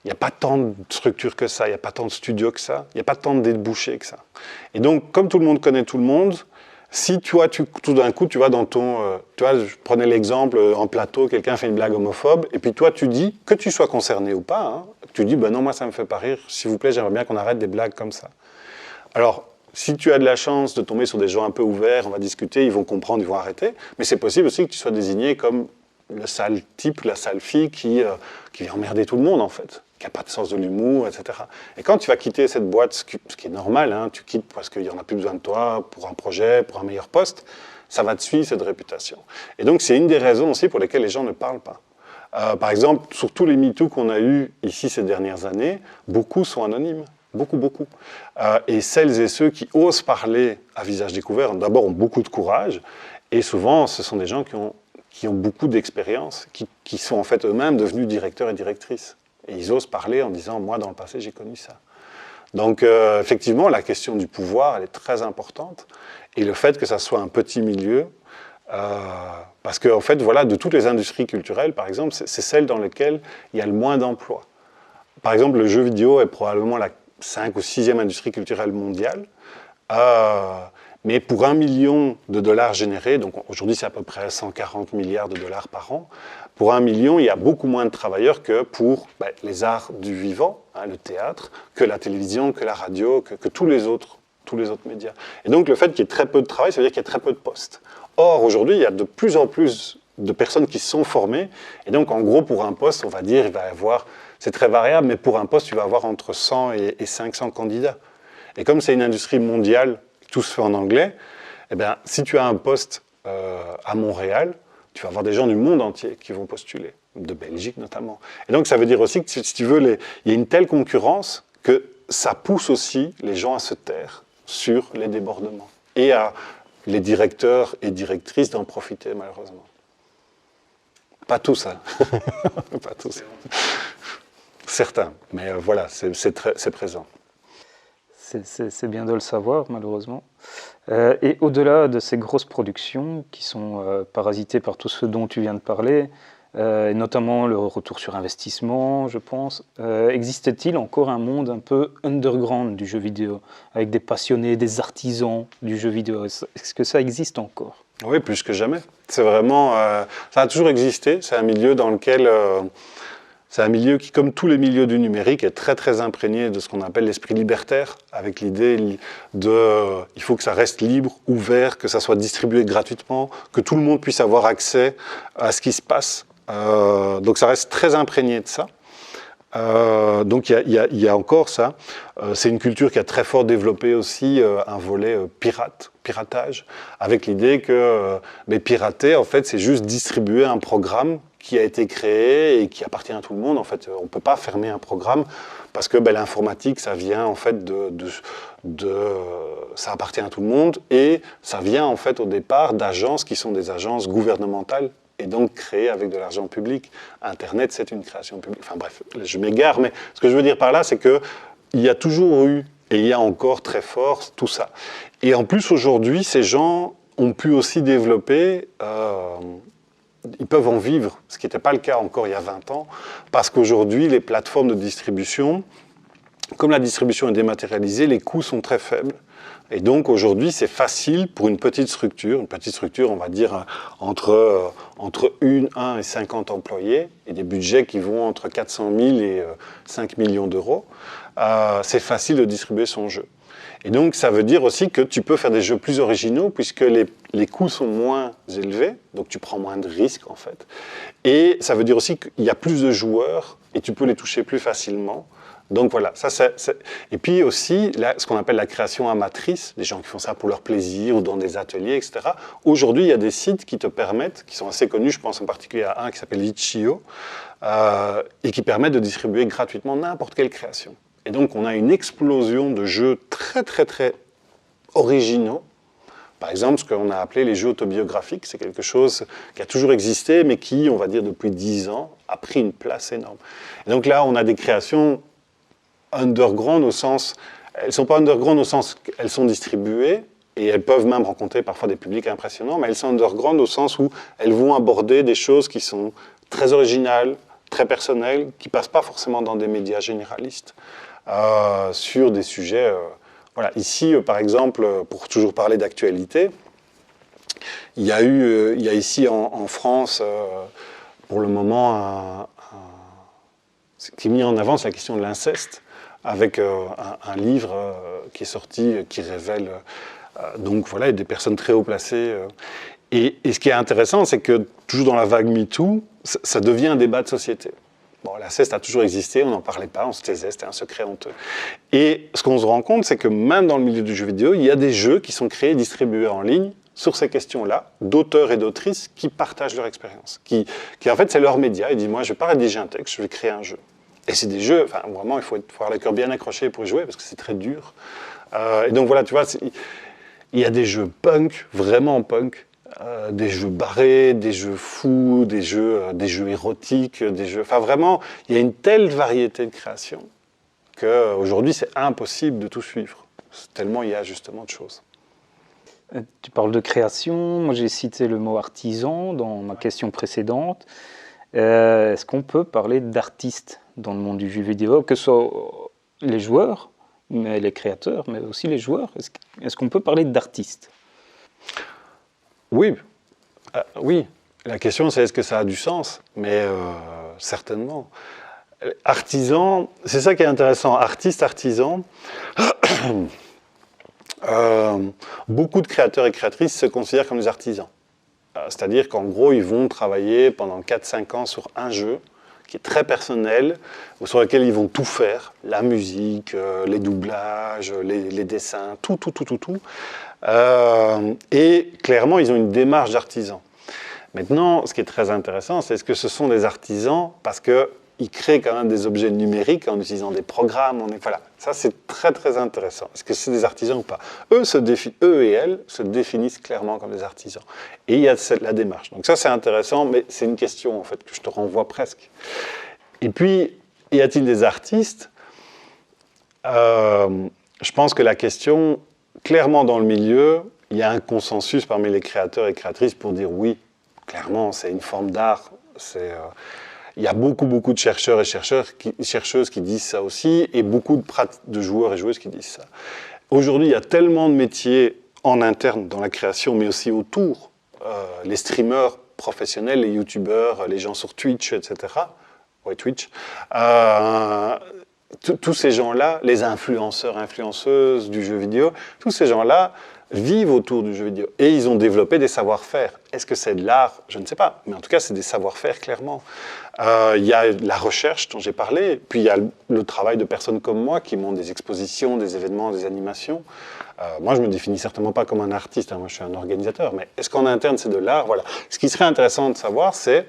il n'y a pas tant de structures que ça, il n'y a pas tant de studios que ça, il n'y a pas tant de débouchés que ça. Et donc, comme tout le monde connaît tout le monde, si toi, tout d'un coup, tu vas dans ton... tu vois, je prenais l'exemple, en plateau, quelqu'un fait une blague homophobe, et puis toi, tu dis, que tu sois concerné ou pas, hein, tu dis, ben non, moi, ça me fait pas rire, s'il vous plaît, j'aimerais bien qu'on arrête des blagues comme ça. Alors, si tu as de la chance de tomber sur des gens un peu ouverts, on va discuter, ils vont comprendre, ils vont arrêter, mais c'est possible aussi que tu sois désigné comme le sale type, la sale fille qui vient emmerder tout le monde, en fait, qui n'a pas de sens de l'humour, etc. Et quand tu vas quitter cette boîte, ce qui est normal, hein, tu quittes parce qu'il n'y en a plus besoin de toi pour un projet, pour un meilleur poste, ça va te suivre, cette réputation. Et donc, c'est une des raisons aussi pour lesquelles les gens ne parlent pas. Par exemple, sur tous les MeToo qu'on a eus ici ces dernières années, beaucoup sont anonymes. Beaucoup, beaucoup. Et celles et ceux qui osent parler à visage découvert, d'abord ont beaucoup de courage, et souvent, ce sont des gens qui ont beaucoup d'expérience, qui sont en fait eux-mêmes devenus directeurs et directrices. Et ils osent parler en disant « moi, dans le passé, j'ai connu ça ». Donc, effectivement, la question du pouvoir, elle est très importante, et le fait que ça soit un petit milieu, parce qu'en fait, voilà, de toutes les industries culturelles, par exemple, c'est celle dans laquelle il y a le moins d'emplois. Par exemple, le jeu vidéo est probablement la 5e ou 6e industrie culturelle mondiale, mais pour 1 million de dollars générés, donc aujourd'hui c'est à peu près 140 milliards de dollars par an, pour 1 million, il y a beaucoup moins de travailleurs que pour les arts du vivant, hein, le théâtre, que la télévision, que la radio, que tous les autres médias. Et donc le fait qu'il y ait très peu de travail, ça veut dire qu'il y a très peu de postes. Or, aujourd'hui, il y a de plus en plus de personnes qui se sont formées, et donc en gros, pour un poste, on va dire, il va y avoir, c'est très variable, mais pour un poste, tu vas avoir entre 100 et 500 candidats. Et comme c'est une industrie mondiale, tout se fait en anglais, eh bien, si tu as un poste à Montréal, tu vas avoir des gens du monde entier qui vont postuler, de Belgique notamment. Et donc ça veut dire aussi que, si tu veux, il y a une telle concurrence que ça pousse aussi les gens à se taire sur les débordements et à les directeurs et directrices d'en profiter, malheureusement. Pas tous, hein. Pas tous. Certains, mais voilà, c'est présent. C'est bien de le savoir, malheureusement. Et au-delà de ces grosses productions qui sont parasitées par tout ce dont tu viens de parler, et notamment le retour sur investissement, je pense, existe-t-il encore un monde un peu underground du jeu vidéo, avec des passionnés, des artisans du jeu vidéo? Est-ce que ça existe encore? Oui, plus que jamais. C'est vraiment... ça a toujours existé. C'est un milieu dans lequel... c'est un milieu qui, comme tous les milieux du numérique, est très très imprégné de ce qu'on appelle l'esprit libertaire, avec l'idée de il faut que ça reste libre, ouvert, que ça soit distribué gratuitement, que tout le monde puisse avoir accès à ce qui se passe. Donc ça reste très imprégné de ça. Donc il y a encore ça. C'est une culture qui a très fort développé aussi un volet piratage, avec l'idée que pirater, en fait, c'est juste distribuer un programme qui a été créé et qui appartient à tout le monde. En fait, on ne peut pas fermer un programme parce que l'informatique, ça vient en fait ça appartient à tout le monde, et ça vient en fait au départ d'agences qui sont des agences gouvernementales et donc créées avec de l'argent public. Internet, c'est une création publique. Enfin bref, je m'égare, mais ce que je veux dire par là, c'est que il y a toujours eu et il y a encore très fort tout ça. Et en plus, aujourd'hui, ces gens ont pu aussi développer... ils peuvent en vivre, ce qui n'était pas le cas encore il y a 20 ans, parce qu'aujourd'hui, les plateformes de distribution, comme la distribution est dématérialisée, les coûts sont très faibles. Et donc aujourd'hui, c'est facile pour une petite structure, on va dire entre 1 et 50 employés, et des budgets qui vont entre 400 000 et 5 millions d'euros, c'est facile de distribuer son jeu. Et donc, ça veut dire aussi que tu peux faire des jeux plus originaux puisque les coûts sont moins élevés, donc tu prends moins de risques en fait. Et ça veut dire aussi qu'il y a plus de joueurs et tu peux les toucher plus facilement. Donc voilà, et puis aussi, là, ce qu'on appelle la création amatrice, des gens qui font ça pour leur plaisir ou dans des ateliers, etc. Aujourd'hui, il y a des sites qui te permettent, qui sont assez connus, je pense en particulier à un qui s'appelle Itch.io, et qui permettent de distribuer gratuitement n'importe quelle création. Et donc, on a une explosion de jeux très, très, très originaux. Par exemple, ce qu'on a appelé les jeux autobiographiques, c'est quelque chose qui a toujours existé, mais qui, on va dire, depuis 10 ans, a pris une place énorme. Et donc là, on a des créations underground au sens... Elles ne sont pas underground au sens qu'elles sont distribuées, Et elles peuvent même rencontrer parfois des publics impressionnants, mais elles sont underground au sens où elles vont aborder des choses qui sont très originales, très personnelles, qui ne passent pas forcément dans des médias généralistes, sur des sujets... voilà. Ici, par exemple, pour toujours parler d'actualité, il y a ici en France, pour le moment, ce qui est mis en avant, c'est la question de l'inceste, avec un livre qui est sorti, qui révèle donc voilà, des personnes très haut placées. Et ce qui est intéressant, c'est que toujours dans la vague MeToo, ça devient un débat de société. Bon, l'inceste a toujours existé, on n'en parlait pas, on se taisait, c'était un secret honteux. Et ce qu'on se rend compte, c'est que même dans le milieu du jeu vidéo, il y a des jeux qui sont créés et distribués en ligne sur ces questions-là, d'auteurs et d'autrices qui partagent leur expérience, qui en fait, c'est leur média. Ils disent, moi, je ne vais pas rédiger un texte, je vais créer un jeu. Et c'est des jeux, enfin, vraiment, il faut avoir le cœur bien accroché pour y jouer, parce que c'est très dur. Et donc, voilà, tu vois, il y a des jeux punk, vraiment punk, des jeux barrés, des jeux fous, des jeux érotiques, des jeux... Enfin, vraiment, il y a une telle variété de créations qu'aujourd'hui, c'est impossible de tout suivre, tellement il y a justement de choses. Tu parles de création, moi j'ai cité le mot artisan dans ma question précédente. Est-ce qu'on peut parler d'artistes dans le monde du jeu vidéo, que ce soit les joueurs, mais les créateurs, mais aussi les joueurs? Est-ce qu'on peut parler d'artistes? Oui, oui. La question c'est est-ce que ça a du sens? Mais certainement. Artisan, c'est ça qui est intéressant. Artiste, artisan. Beaucoup de créateurs et créatrices se considèrent comme des artisans. C'est-à-dire qu'en gros, ils vont travailler pendant 4-5 ans sur un jeu qui est très personnel, sur lequel ils vont tout faire, la musique, les doublages, les dessins, tout. Et clairement, ils ont une démarche d'artisan. Maintenant, ce qui est très intéressant, c'est est-ce que ce sont des artisans parce qu'ils créent quand même des objets numériques en utilisant des programmes. Voilà, ça c'est très très intéressant. Est-ce que c'est des artisans ou pas? Eux et elles se définissent clairement comme des artisans. Et il y a la démarche. Donc ça c'est intéressant, mais c'est une question en fait que je te renvoie presque. Et puis, y a-t-il des artistes? Je pense que la question, clairement dans le milieu, il y a un consensus parmi les créateurs et créatrices pour dire oui, clairement c'est une forme d'art. Il y a beaucoup de chercheurs et chercheuses qui disent ça aussi, et beaucoup de joueurs et joueuses qui disent ça. Aujourd'hui, il y a tellement de métiers en interne dans la création, mais aussi autour. Les streamers professionnels, les youtubeurs, les gens sur Twitch, etc. Ouais, Twitch. Tous ces gens-là, les influenceurs, influenceuses du jeu vidéo, tous ces gens-là vivent autour du jeu vidéo. Et ils ont développé des savoir-faire. Est-ce que c'est de l'art? Je ne sais pas. Mais en tout cas, c'est des savoir-faire, clairement. Il y a la recherche dont j'ai parlé. Puis il y a le travail de personnes comme moi qui montent des expositions, des événements, des animations. Moi, je ne me définis certainement pas comme un artiste. Hein. Moi, je suis un organisateur. Mais est-ce qu'en interne, c'est de l'art? Voilà. Ce qui serait intéressant de savoir, c'est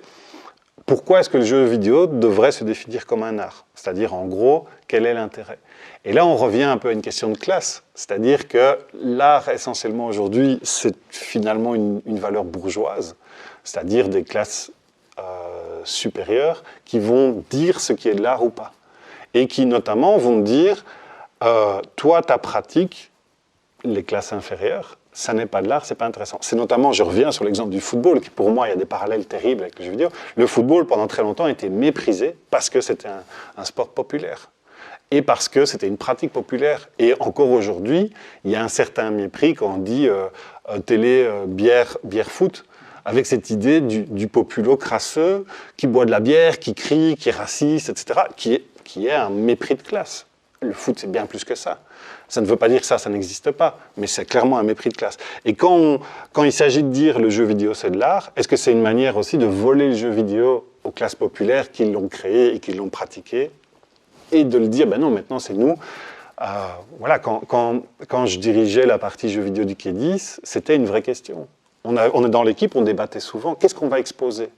pourquoi est-ce que le jeu vidéo devrait se définir comme un art? C'est-à-dire, en gros, quel est l'intérêt? Et là, on revient un peu à une question de classe. C'est-à-dire que l'art, essentiellement, aujourd'hui, c'est finalement une valeur bourgeoise. C'est-à-dire des classes supérieures qui vont dire ce qui est de l'art ou pas. Et qui, notamment, vont dire, toi, ta pratique, les classes inférieures, ça n'est pas de l'art, c'est pas intéressant. C'est notamment, je reviens sur l'exemple du football, qui pour moi, il y a des parallèles terribles avec le jeu vidéo. Le football, pendant très longtemps, a été méprisé parce que c'était un sport populaire. Et parce que c'était une pratique populaire. Et encore aujourd'hui, il y a un certain mépris quand on dit télé, bière, foot, avec cette idée du populo crasseux qui boit de la bière, qui crie, qui est raciste, etc., qui est un mépris de classe. Le foot, c'est bien plus que ça. Ça ne veut pas dire que ça n'existe pas, mais c'est clairement un mépris de classe. Et quand il s'agit de dire le jeu vidéo, c'est de l'art, est-ce que c'est une manière aussi de voler le jeu vidéo aux classes populaires qui l'ont créé et qui l'ont pratiqué, et de le dire, ben non, maintenant c'est nous. Voilà, quand je dirigeais la partie jeux vidéo du Quai 10, c'était une vraie question. On est dans l'équipe, on débattait souvent, qu'est-ce qu'on va exposer?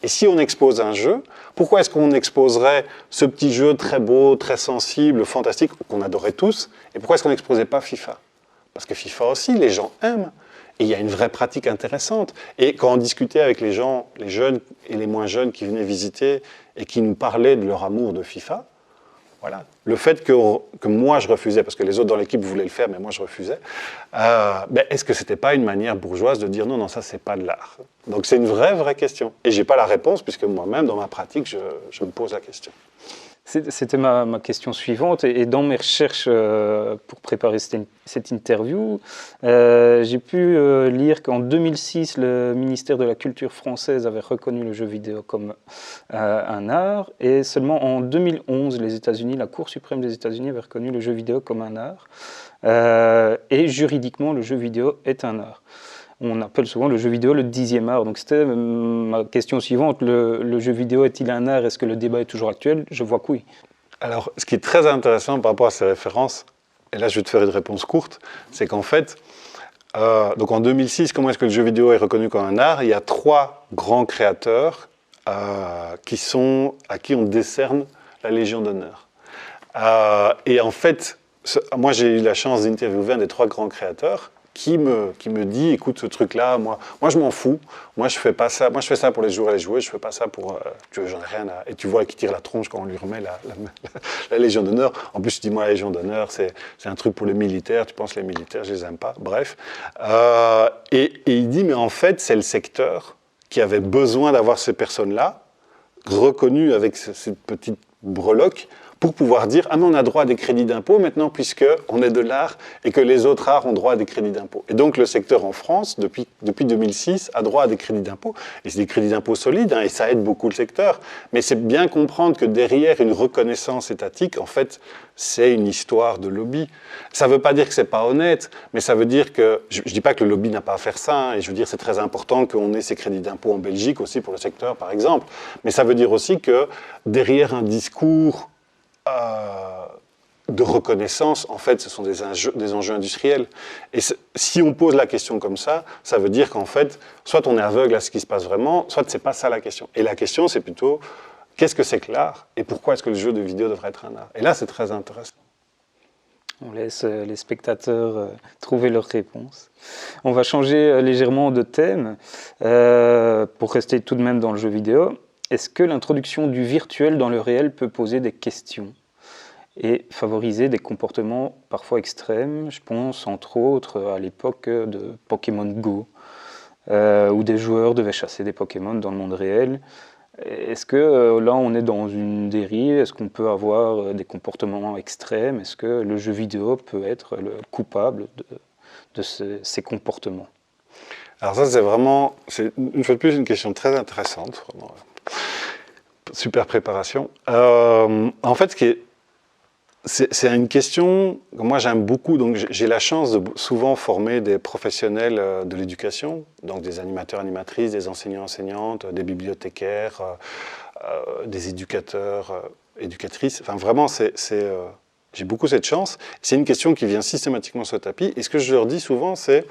Et si on expose un jeu, pourquoi est-ce qu'on exposerait ce petit jeu très beau, très sensible, fantastique, qu'on adorait tous, et pourquoi est-ce qu'on n'exposait pas FIFA? Parce que FIFA aussi, les gens aiment, et il y a une vraie pratique intéressante. Et quand on discutait avec les gens, les jeunes et les moins jeunes qui venaient visiter, et qui nous parlaient de leur amour de FIFA, Voilà. Le fait que moi je refusais, parce que les autres dans l'équipe voulaient le faire, mais moi je refusais, est-ce que c'était pas une manière bourgeoise de dire non, ça c'est pas de l'art? Donc c'est une vraie question. Et j'ai pas la réponse, puisque moi-même, dans ma pratique, je me pose la question. C'était ma question suivante. Et dans mes recherches pour préparer cette interview, j'ai pu lire qu'en 2006, le ministère de la Culture française avait reconnu le jeu vidéo comme un art. Et seulement en 2011, les États-Unis, la Cour suprême des États-Unis avait reconnu le jeu vidéo comme un art. Et juridiquement, le jeu vidéo est un art. On appelle souvent le jeu vidéo le 10e art. Donc c'était ma question suivante. Le jeu vidéo est-il un art? Est-ce que le débat est toujours actuel? Je vois que oui. Alors, ce qui est très intéressant par rapport à ces références, et là je vais te faire une réponse courte, c'est qu'en fait, donc en 2006, comment est-ce que le jeu vidéo est reconnu comme un art? Il y a 3 grands créateurs à qui on décerne la Légion d'honneur. Et en fait, moi j'ai eu la chance d'interviewer un des 3 grands créateurs qui me dit, écoute, ce truc-là, moi je m'en fous, moi je fais pas ça, moi je fais ça pour les joueurs et les joueuses, je fais pas ça pour, j'en ai rien à... Et tu vois qu'il tire la tronche quand on lui remet la Légion d'honneur. En plus, tu dis, moi la Légion d'honneur, c'est un truc pour les militaires, tu penses les militaires, je les aime pas, bref. Et il dit, mais en fait, c'est le secteur qui avait besoin d'avoir ces personnes-là, reconnues avec cette petite breloque, pour pouvoir dire « Ah, mais on a droit à des crédits d'impôt maintenant, puisqu'on est de l'art et que les autres arts ont droit à des crédits d'impôt. » Et donc, le secteur en France, depuis 2006, a droit à des crédits d'impôt. Et c'est des crédits d'impôt solides, et ça aide beaucoup le secteur. Mais c'est bien comprendre que derrière une reconnaissance étatique, en fait, c'est une histoire de lobby. Ça ne veut pas dire que ce n'est pas honnête, mais ça veut dire que... Je ne dis pas que le lobby n'a pas à faire ça, et je veux dire c'est très important qu'on ait ces crédits d'impôt en Belgique aussi pour le secteur, par exemple. Mais ça veut dire aussi que derrière un discours de reconnaissance, en fait, ce sont des enjeux industriels. Et si on pose la question comme ça veut dire qu'en fait, soit on est aveugle à ce qui se passe vraiment, soit c'est pas ça la question. Et la question, c'est plutôt, qu'est-ce que c'est que l'art? Et pourquoi est-ce que le jeu de vidéo devrait être un art? Et là, c'est très intéressant. On laisse les spectateurs trouver leurs réponses. On va changer légèrement de thème pour rester tout de même dans le jeu vidéo. Est-ce que l'introduction du virtuel dans le réel peut poser des questions et favoriser des comportements parfois extrêmes? Je pense entre autres à l'époque de Pokémon Go, où des joueurs devaient chasser des Pokémon dans le monde réel. Est-ce que là on est dans une dérive? Est-ce qu'on peut avoir des comportements extrêmes? Est-ce que le jeu vidéo peut être le coupable de ces comportements? Alors ça c'est une fois de plus une question très intéressante. Vraiment. Super préparation. En fait, c'est une question que moi j'aime beaucoup. Donc j'ai la chance de souvent former des professionnels de l'éducation, donc des animateurs, animatrices, des enseignants, enseignantes, des bibliothécaires, des éducateurs, éducatrices. Enfin vraiment, j'ai beaucoup cette chance. C'est une question qui vient systématiquement sur le tapis. Et ce que je leur dis souvent, c'est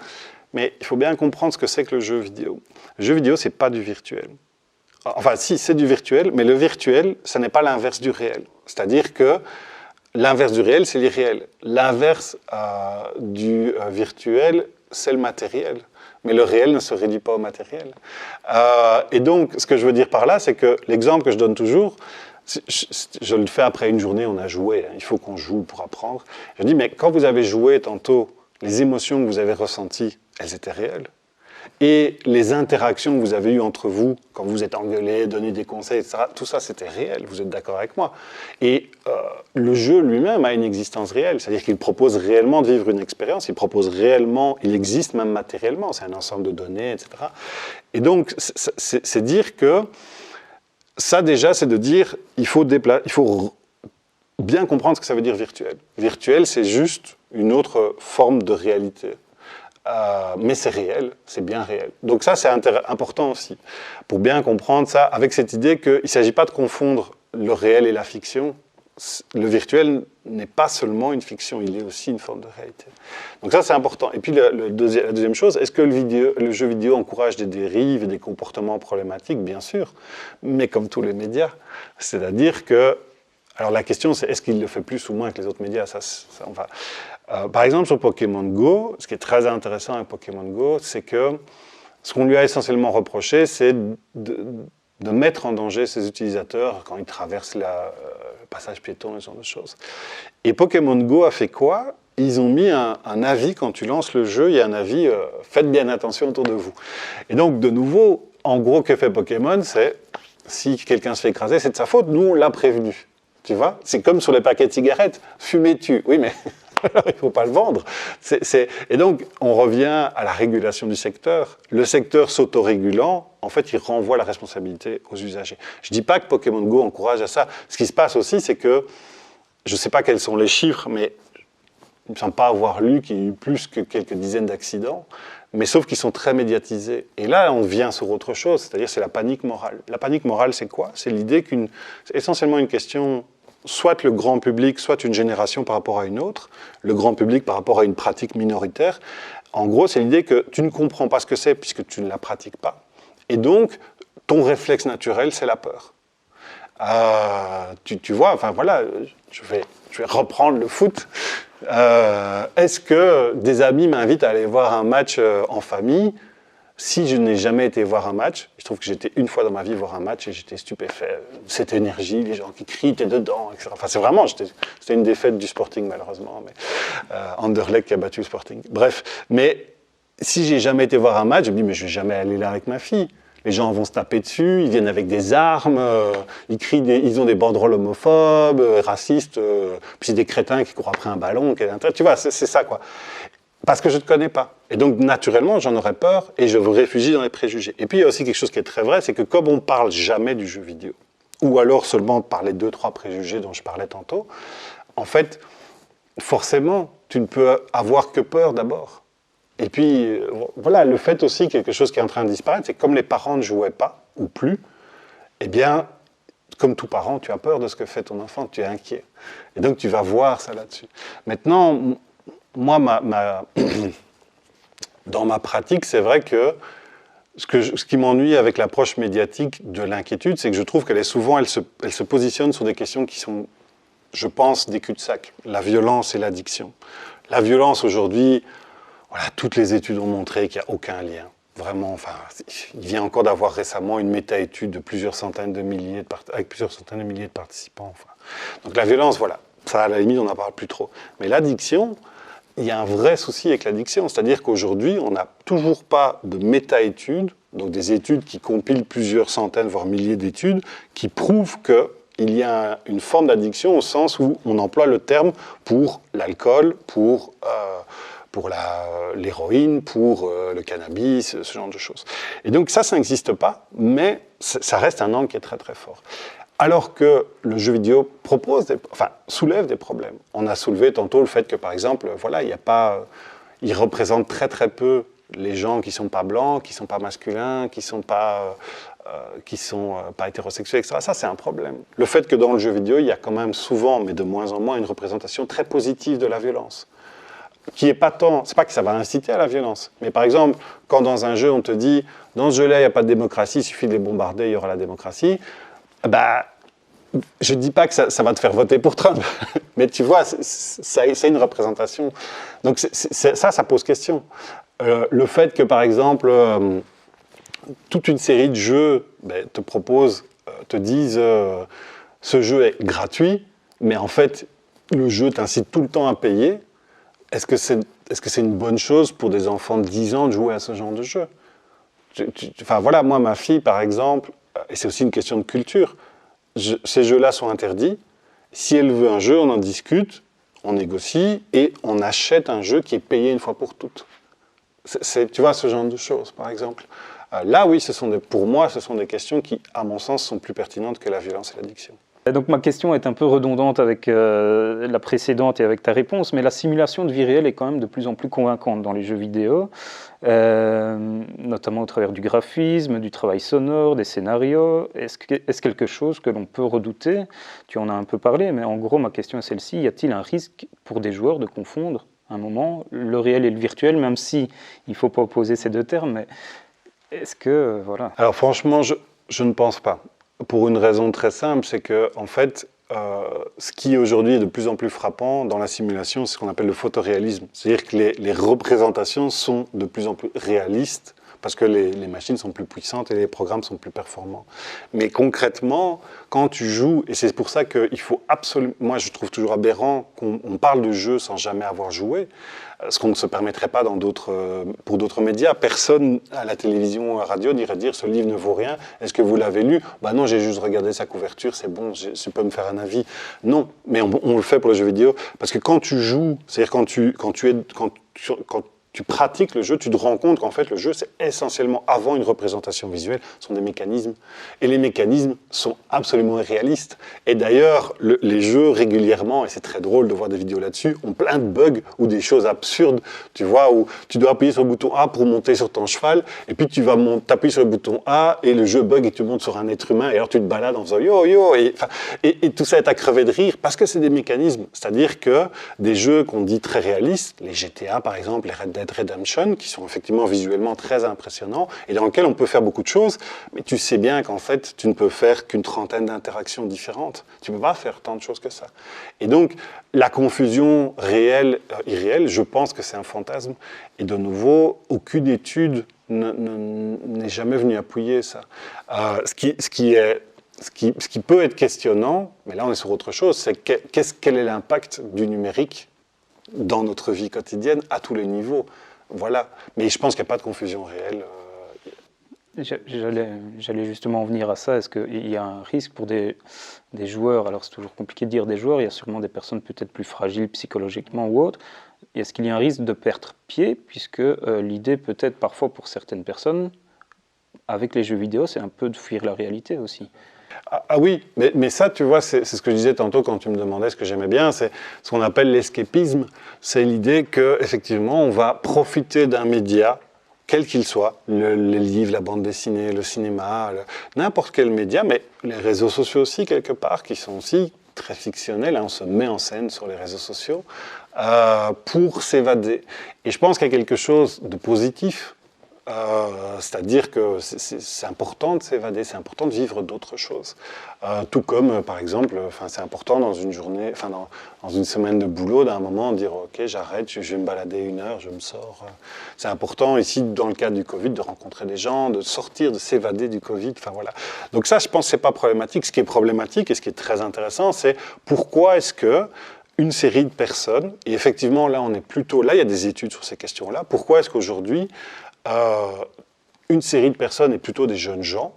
mais il faut bien comprendre ce que c'est que le jeu vidéo. Le jeu vidéo, c'est pas du virtuel. Enfin, si, c'est du virtuel, mais le virtuel, ça n'est pas l'inverse du réel. C'est-à-dire que l'inverse du réel, c'est l'irréel. L'inverse du virtuel, c'est le matériel. Mais le réel ne se réduit pas au matériel. Et donc, ce que je veux dire par là, c'est que l'exemple que je donne toujours, je le fais après une journée, on a joué, hein, il faut qu'on joue pour apprendre. Je dis, mais quand vous avez joué tantôt, les émotions que vous avez ressenties, elles étaient réelles. Et les interactions que vous avez eues entre vous, quand vous êtes engueulés, donné des conseils, etc., tout ça, c'était réel, vous êtes d'accord avec moi. Et le jeu lui-même a une existence réelle, c'est-à-dire qu'il propose réellement de vivre une expérience, il propose réellement, il existe même matériellement, c'est un ensemble de données, etc. Et donc, c'est dire que, ça déjà, c'est de dire, il faut bien comprendre ce que ça veut dire virtuel. Virtuel, c'est juste une autre forme de réalité. Mais c'est réel, c'est bien réel. Donc ça, c'est important aussi, pour bien comprendre ça, avec cette idée qu'il ne s'agit pas de confondre le réel et la fiction. Le virtuel n'est pas seulement une fiction, il est aussi une forme de réalité. Donc ça, c'est important. Et puis la deuxième chose, est-ce que le jeu vidéo encourage des dérives et des comportements problématiques? Bien sûr, mais comme tous les médias. C'est-à-dire que... Alors la question, c'est est-ce qu'il le fait plus ou moins que les autres médias? Ça on va... par exemple, sur Pokémon Go, ce qui est très intéressant avec Pokémon Go, c'est que ce qu'on lui a essentiellement reproché, c'est de mettre en danger ses utilisateurs quand ils traversent le passage piéton, ce genre de choses. Et Pokémon Go a fait quoi? Ils ont mis un avis, quand tu lances le jeu, il y a un avis « Faites bien attention autour de vous ». Et donc, de nouveau, en gros, que fait Pokémon? C'est, si quelqu'un se fait écraser, c'est de sa faute, nous, on l'a prévenu. Tu vois? C'est comme sur les paquets de cigarettes. Fumez-tu? Oui, mais alors, il ne faut pas le vendre. Et donc, on revient à la régulation du secteur. Le secteur s'autorégulant, en fait, il renvoie la responsabilité aux usagers. Je ne dis pas que Pokémon Go encourage à ça. Ce qui se passe aussi, c'est que, je ne sais pas quels sont les chiffres, mais il ne me semble pas avoir lu qu'il y a eu plus que quelques dizaines d'accidents, mais sauf qu'ils sont très médiatisés. Et là, on vient sur autre chose, c'est-à-dire c'est la panique morale. La panique morale, c'est quoi? C'est l'idée c'est essentiellement une question, soit le grand public, soit une génération par rapport à une autre, le grand public par rapport à une pratique minoritaire. En gros, c'est l'idée que tu ne comprends pas ce que c'est puisque tu ne la pratiques pas. Et donc, ton réflexe naturel, c'est la peur. Tu vois, enfin voilà, je vais reprendre le foot. Est-ce que des amis m'invitent à aller voir un match en famille? Si je n'ai jamais été voir un match, je trouve que j'étais une fois dans ma vie voir un match et j'étais stupéfait. Cette énergie, les gens qui crient, t'es dedans, etc. Enfin, c'est vraiment, c'était une défaite du Sporting malheureusement, mais Anderlecht qui a battu le Sporting. Bref, mais si j'ai jamais été voir un match, je me dis mais je vais jamais aller là avec ma fille. Les gens vont se taper dessus, ils viennent avec des armes, ils crient, ils ont des banderoles homophobes, racistes, puis c'est des crétins qui courent après un ballon. Tu vois, c'est ça quoi. Parce que je ne connais pas. Et donc, naturellement, j'en aurais peur et je me réfugie dans les préjugés. Et puis, il y a aussi quelque chose qui est très vrai, c'est que comme on ne parle jamais du jeu vidéo, ou alors seulement par les 2-3 préjugés dont je parlais tantôt, en fait, forcément, tu ne peux avoir que peur d'abord. Et puis, voilà, le fait aussi, quelque chose qui est en train de disparaître, c'est que comme les parents ne jouaient pas, ou plus, eh bien, comme tout parent, tu as peur de ce que fait ton enfant, tu es inquiet. Et donc, tu vas voir ça là-dessus. Maintenant, moi, dans ma pratique, c'est vrai que ce qui m'ennuie avec l'approche médiatique de l'inquiétude, c'est que je trouve qu'elle est souvent, elle se positionne sur des questions qui sont, je pense, des cul-de-sac. La violence et l'addiction. La violence, aujourd'hui, voilà, toutes les études ont montré qu'il n'y a aucun lien. Vraiment, enfin, il vient encore d'avoir récemment une méta-étude de plusieurs centaines de milliers avec plusieurs centaines de milliers de participants. Enfin. Donc la violence, voilà, ça à la limite, on n'en parle plus trop. Mais l'addiction, il y a un vrai souci avec l'addiction, c'est-à-dire qu'aujourd'hui, on n'a toujours pas de méta-études, donc des études qui compilent plusieurs centaines, voire milliers d'études, qui prouvent qu'il y a une forme d'addiction au sens où on emploie le terme pour l'alcool, pour l'héroïne, pour le cannabis, ce genre de choses. Et donc ça n'existe pas, mais ça reste un angle qui est très très fort. Alors que le jeu vidéo soulève des problèmes. On a soulevé tantôt le fait que, par exemple, voilà, il représente très très peu les gens qui ne sont pas blancs, qui ne sont pas masculins, qui ne sont pas hétérosexuels, etc. Ça, c'est un problème. Le fait que dans le jeu vidéo, il y a quand même souvent, mais de moins en moins, une représentation très positive de la violence. Qui est pas tant, c'est pas que ça va inciter à la violence, mais par exemple, quand dans un jeu on te dit, dans ce jeu-là, il n'y a pas de démocratie, il suffit de les bombarder, il y aura la démocratie, bah, je ne dis pas que ça va te faire voter pour Trump, mais tu vois, c'est une représentation. Donc ça pose question. Le fait que, par exemple, toute une série de jeux te disent, ce jeu est gratuit, mais en fait, le jeu t'incite tout le temps à payer. Est-ce que c'est une bonne chose pour des enfants de 10 ans de jouer à ce genre de jeu? Enfin voilà, moi, ma fille, par exemple, et c'est aussi une question de culture, ces jeux-là sont interdits. Si elle veut un jeu, on en discute, on négocie, et on achète un jeu qui est payé une fois pour toutes. Tu vois, ce genre de choses, par exemple. Là, oui, pour moi, ce sont des questions qui, à mon sens, sont plus pertinentes que la violence et l'addiction. Donc ma question est un peu redondante avec la précédente et avec ta réponse, mais la simulation de vie réelle est quand même de plus en plus convaincante dans les jeux vidéo, notamment au travers du graphisme, du travail sonore, des scénarios. Est-ce quelque chose que l'on peut redouter? Tu en as un peu parlé, mais en gros ma question est celle-ci. Y a-t-il un risque pour des joueurs de confondre à un moment le réel et le virtuel, même si il ne faut pas opposer ces deux termes, mais est-ce que... voilà. Alors franchement, je ne pense pas. Pour une raison très simple, c'est que en fait, ce qui aujourd'hui est de plus en plus frappant dans la simulation, c'est ce qu'on appelle le photoréalisme. C'est-à-dire que les représentations sont de plus en plus réalistes parce que les machines sont plus puissantes et les programmes sont plus performants. Mais concrètement, quand tu joues, et c'est pour ça qu'il faut absolument... Moi, je trouve toujours aberrant qu'on parle de jeu sans jamais avoir joué, ce qu'on ne se permettrait pas pour d'autres médias. Personne à la télévision ou à la radio n'irait dire « ce livre ne vaut rien, est-ce que vous l'avez lu ?» Ben non, j'ai juste regardé sa couverture, c'est bon, je peux me faire un avis. Non, mais on le fait pour le jeu vidéo, parce que quand tu joues, c'est-à-dire quand tu pratiques le jeu, tu te rends compte qu'en fait le jeu c'est essentiellement avant une représentation visuelle, ce sont des mécanismes. Et les mécanismes sont absolument irréalistes. Et d'ailleurs, les jeux régulièrement, et c'est très drôle de voir des vidéos là-dessus, ont plein de bugs ou des choses absurdes, tu vois, où tu dois appuyer sur le bouton A pour monter sur ton cheval, et puis tu vas t'appuyer sur le bouton A, et le jeu bug et tu montes sur un être humain, et alors tu te balades en faisant yo-yo, et tout ça est à crever de rire, parce que c'est des mécanismes. C'est-à-dire que des jeux qu'on dit très réalistes, les GTA par exemple, les Red Dead Redemption, qui sont effectivement visuellement très impressionnants et dans lesquels on peut faire beaucoup de choses, mais tu sais bien qu'en fait, tu ne peux faire qu'une trentaine d'interactions différentes. Tu ne peux pas faire tant de choses que ça. Et donc, la confusion réelle, irréelle, je pense que c'est un fantasme. Et de nouveau, aucune étude n'est jamais venue appuyer ça. Ce qui peut être questionnant, mais là on est sur autre chose, c'est quel est l'impact du numérique dans notre vie quotidienne, à tous les niveaux. Voilà. Mais je pense qu'il n'y a pas de confusion réelle. J'allais justement en venir à ça. Est-ce qu'il y a un risque pour des joueurs? Alors c'est toujours compliqué de dire des joueurs, il y a sûrement des personnes peut-être plus fragiles psychologiquement ou autres. Est-ce qu'il y a un risque de perdre pied, puisque l'idée peut-être parfois pour certaines personnes, avec les jeux vidéo, c'est un peu de fuir la réalité aussi. Ah oui, mais ça, tu vois, c'est ce que je disais tantôt quand tu me demandais ce que j'aimais bien, c'est ce qu'on appelle l'escapisme. C'est l'idée qu'effectivement, on va profiter d'un média, quel qu'il soit, les livres, la bande dessinée, le cinéma, n'importe quel média, mais les réseaux sociaux aussi, quelque part, qui sont aussi très fictionnels, hein, on se met en scène sur les réseaux sociaux, pour s'évader. Et je pense qu'il y a quelque chose de positif. C'est-à-dire que c'est important de s'évader, c'est important de vivre d'autres choses. Tout comme, par exemple, c'est important dans une journée, dans une semaine de boulot, d'un moment, dire ok, j'arrête, je vais me balader 1 heure, je me sors. C'est important ici, dans le cadre du Covid, de rencontrer des gens, de sortir, de s'évader du Covid. Enfin voilà. Donc ça, je pense que c'est pas problématique. Ce qui est problématique et ce qui est très intéressant, c'est pourquoi est-ce que une série de personnes, et effectivement là, il y a des études sur ces questions-là. Pourquoi est-ce qu'aujourd'hui une série de personnes et plutôt des jeunes gens.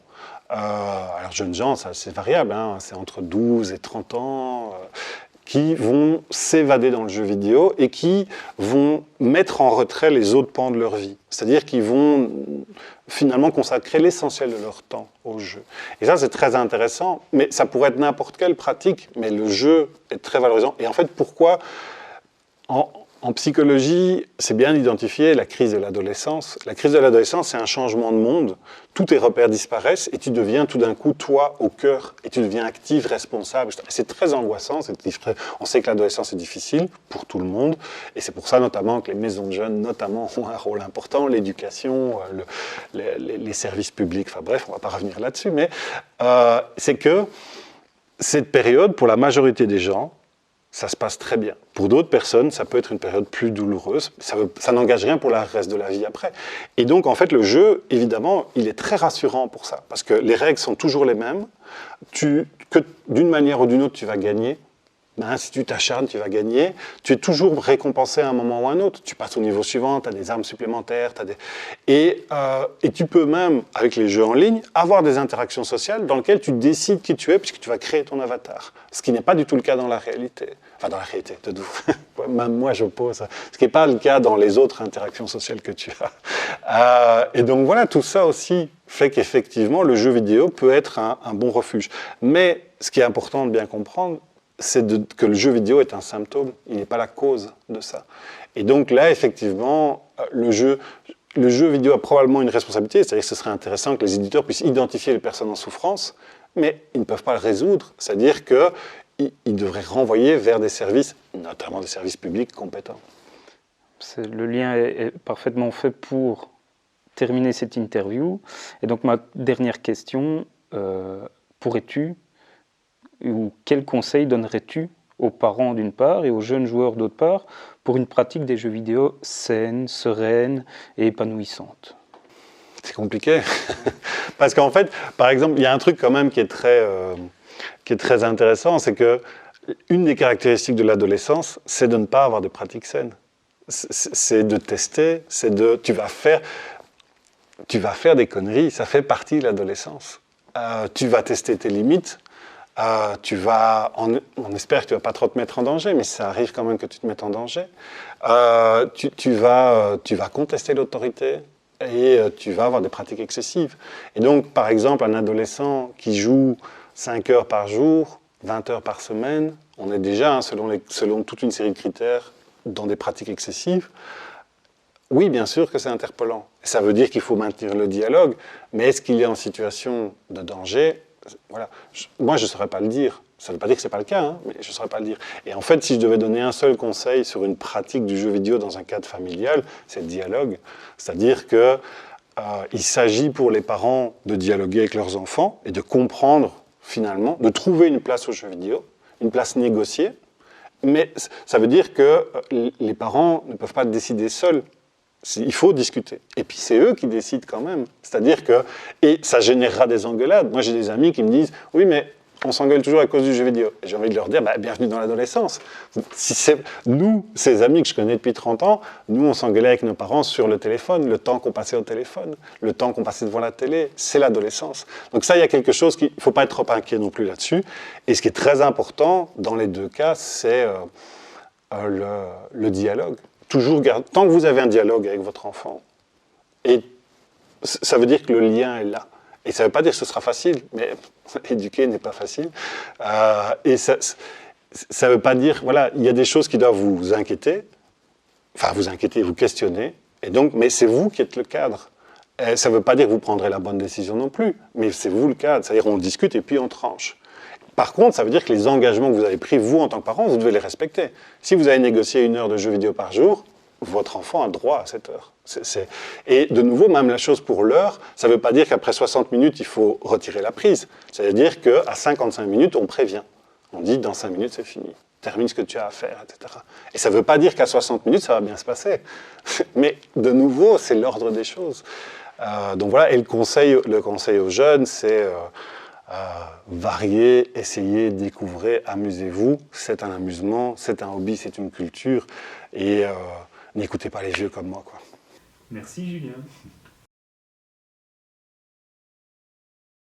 Alors jeunes gens, c'est variable, hein, c'est entre 12 et 30 ans, qui vont s'évader dans le jeu vidéo et qui vont mettre en retrait les autres pans de leur vie. C'est-à-dire qu'ils vont finalement consacrer l'essentiel de leur temps au jeu. Et ça, c'est très intéressant, mais ça pourrait être n'importe quelle pratique, mais le jeu est très valorisant. Et en fait, pourquoi en psychologie, c'est bien identifié la crise de l'adolescence. La crise de l'adolescence, c'est un changement de monde. Tous tes repères disparaissent et tu deviens tout d'un coup, toi, au cœur. Et tu deviens actif, responsable. C'est très angoissant. On sait que l'adolescence est difficile pour tout le monde. Et c'est pour ça, notamment, que les maisons de jeunes, notamment, ont un rôle important. L'éducation, les services publics. Enfin bref, on ne va pas revenir là-dessus. Mais c'est que cette période, pour la majorité des gens, ça se passe très bien. Pour d'autres personnes, ça peut être une période plus douloureuse. Ça n'engage rien pour le reste de la vie après. Et donc, en fait, le jeu, évidemment, il est très rassurant pour ça. Parce que les règles sont toujours les mêmes. Que d'une manière ou d'une autre, tu vas gagner. Si tu t'acharnes, tu vas gagner. Tu es toujours récompensé à un moment ou à un autre. Tu passes au niveau suivant, tu as des armes supplémentaires. Et tu peux même, avec les jeux en ligne, avoir des interactions sociales dans lesquelles tu décides qui tu es, puisque tu vas créer ton avatar. Ce qui n'est pas du tout le cas dans la réalité. Enfin, dans la réalité, même moi j'oppose. Ce qui n'est pas le cas dans les autres interactions sociales que tu as. Et donc voilà, tout ça aussi fait qu'effectivement, le jeu vidéo peut être un bon refuge. Mais ce qui est important de bien comprendre, c'est que le jeu vidéo est un symptôme, il n'est pas la cause de ça. Et donc là, effectivement, le jeu vidéo a probablement une responsabilité, c'est-à-dire que ce serait intéressant que les éditeurs puissent identifier les personnes en souffrance, mais ils ne peuvent pas le résoudre, c'est-à-dire qu'ils devraient renvoyer vers des services, notamment des services publics compétents. Le lien est parfaitement fait pour terminer cette interview. Et donc ma dernière question, pourrais-tu ou quels conseils donnerais-tu aux parents d'une part et aux jeunes joueurs d'autre part pour une pratique des jeux vidéo saine, sereine et épanouissante? C'est compliqué. Parce qu'en fait, par exemple, il y a un truc quand même qui est très intéressant, c'est que une des caractéristiques de l'adolescence, c'est de ne pas avoir de pratiques saines. C'est de tester, tu vas faire des conneries, ça fait partie de l'adolescence. Tu vas tester tes limites, on espère que tu ne vas pas trop te mettre en danger, mais ça arrive quand même que tu te mettes en danger. Tu vas contester l'autorité et tu vas avoir des pratiques excessives. Et donc, par exemple, un adolescent qui joue 5 heures par jour, 20 heures par semaine, on est déjà, selon toute une série de critères, dans des pratiques excessives. Oui, bien sûr que c'est interpellant. Ça veut dire qu'il faut maintenir le dialogue, mais est-ce qu'il est en situation de danger? Voilà. Moi, je ne saurais pas le dire. Ça ne veut pas dire que ce n'est pas le cas, hein, mais je ne saurais pas le dire. Et en fait, si je devais donner un seul conseil sur une pratique du jeu vidéo dans un cadre familial, c'est le dialogue. C'est-à-dire qu'il s'agit pour les parents de dialoguer avec leurs enfants et de comprendre, finalement, de trouver une place au jeu vidéo, une place négociée. Mais ça veut dire que les parents ne peuvent pas décider seuls. Il faut discuter. Et puis c'est eux qui décident quand même. C'est-à-dire que... Et ça générera des engueulades. Moi j'ai des amis qui me disent « Oui, mais on s'engueule toujours à cause du jeu vidéo. » Et j'ai envie de leur dire « Bienvenue dans l'adolescence. » Nous, ces amis que je connais depuis 30 ans, nous on s'engueulait avec nos parents sur le téléphone, le temps qu'on passait au téléphone, le temps qu'on passait devant la télé. C'est l'adolescence. Donc ça, il y a quelque chose qu'il ne faut pas être trop inquiet non plus là-dessus. Et ce qui est très important dans les deux cas, c'est le dialogue. Tant que vous avez un dialogue avec votre enfant, et ça veut dire que le lien est là. Et ça ne veut pas dire que ce sera facile, mais éduquer n'est pas facile. Et ça ne veut pas dire, voilà, il y a des choses qui doivent vous inquiéter, vous questionner, et donc, mais c'est vous qui êtes le cadre. Et ça ne veut pas dire que vous prendrez la bonne décision non plus, mais c'est vous le cadre. C'est-à-dire on discute et puis on tranche. Par contre, ça veut dire que les engagements que vous avez pris, vous, en tant que parent, vous devez les respecter. Si vous avez négocié 1 heure de jeux vidéo par jour, votre enfant a droit à cette heure. Et de nouveau, même la chose pour l'heure, ça ne veut pas dire qu'après 60 minutes, il faut retirer la prise. Ça veut dire qu'à 55 minutes, on prévient. On dit, dans 5 minutes, c'est fini. Termine ce que tu as à faire, etc. Et ça ne veut pas dire qu'à 60 minutes, ça va bien se passer. Mais de nouveau, c'est l'ordre des choses. Donc voilà, et le conseil aux jeunes, c'est... variez, essayez, découvrez, amusez-vous. C'est un amusement, c'est un hobby, c'est une culture. Et n'écoutez pas les vieux comme moi, quoi. Merci Julien.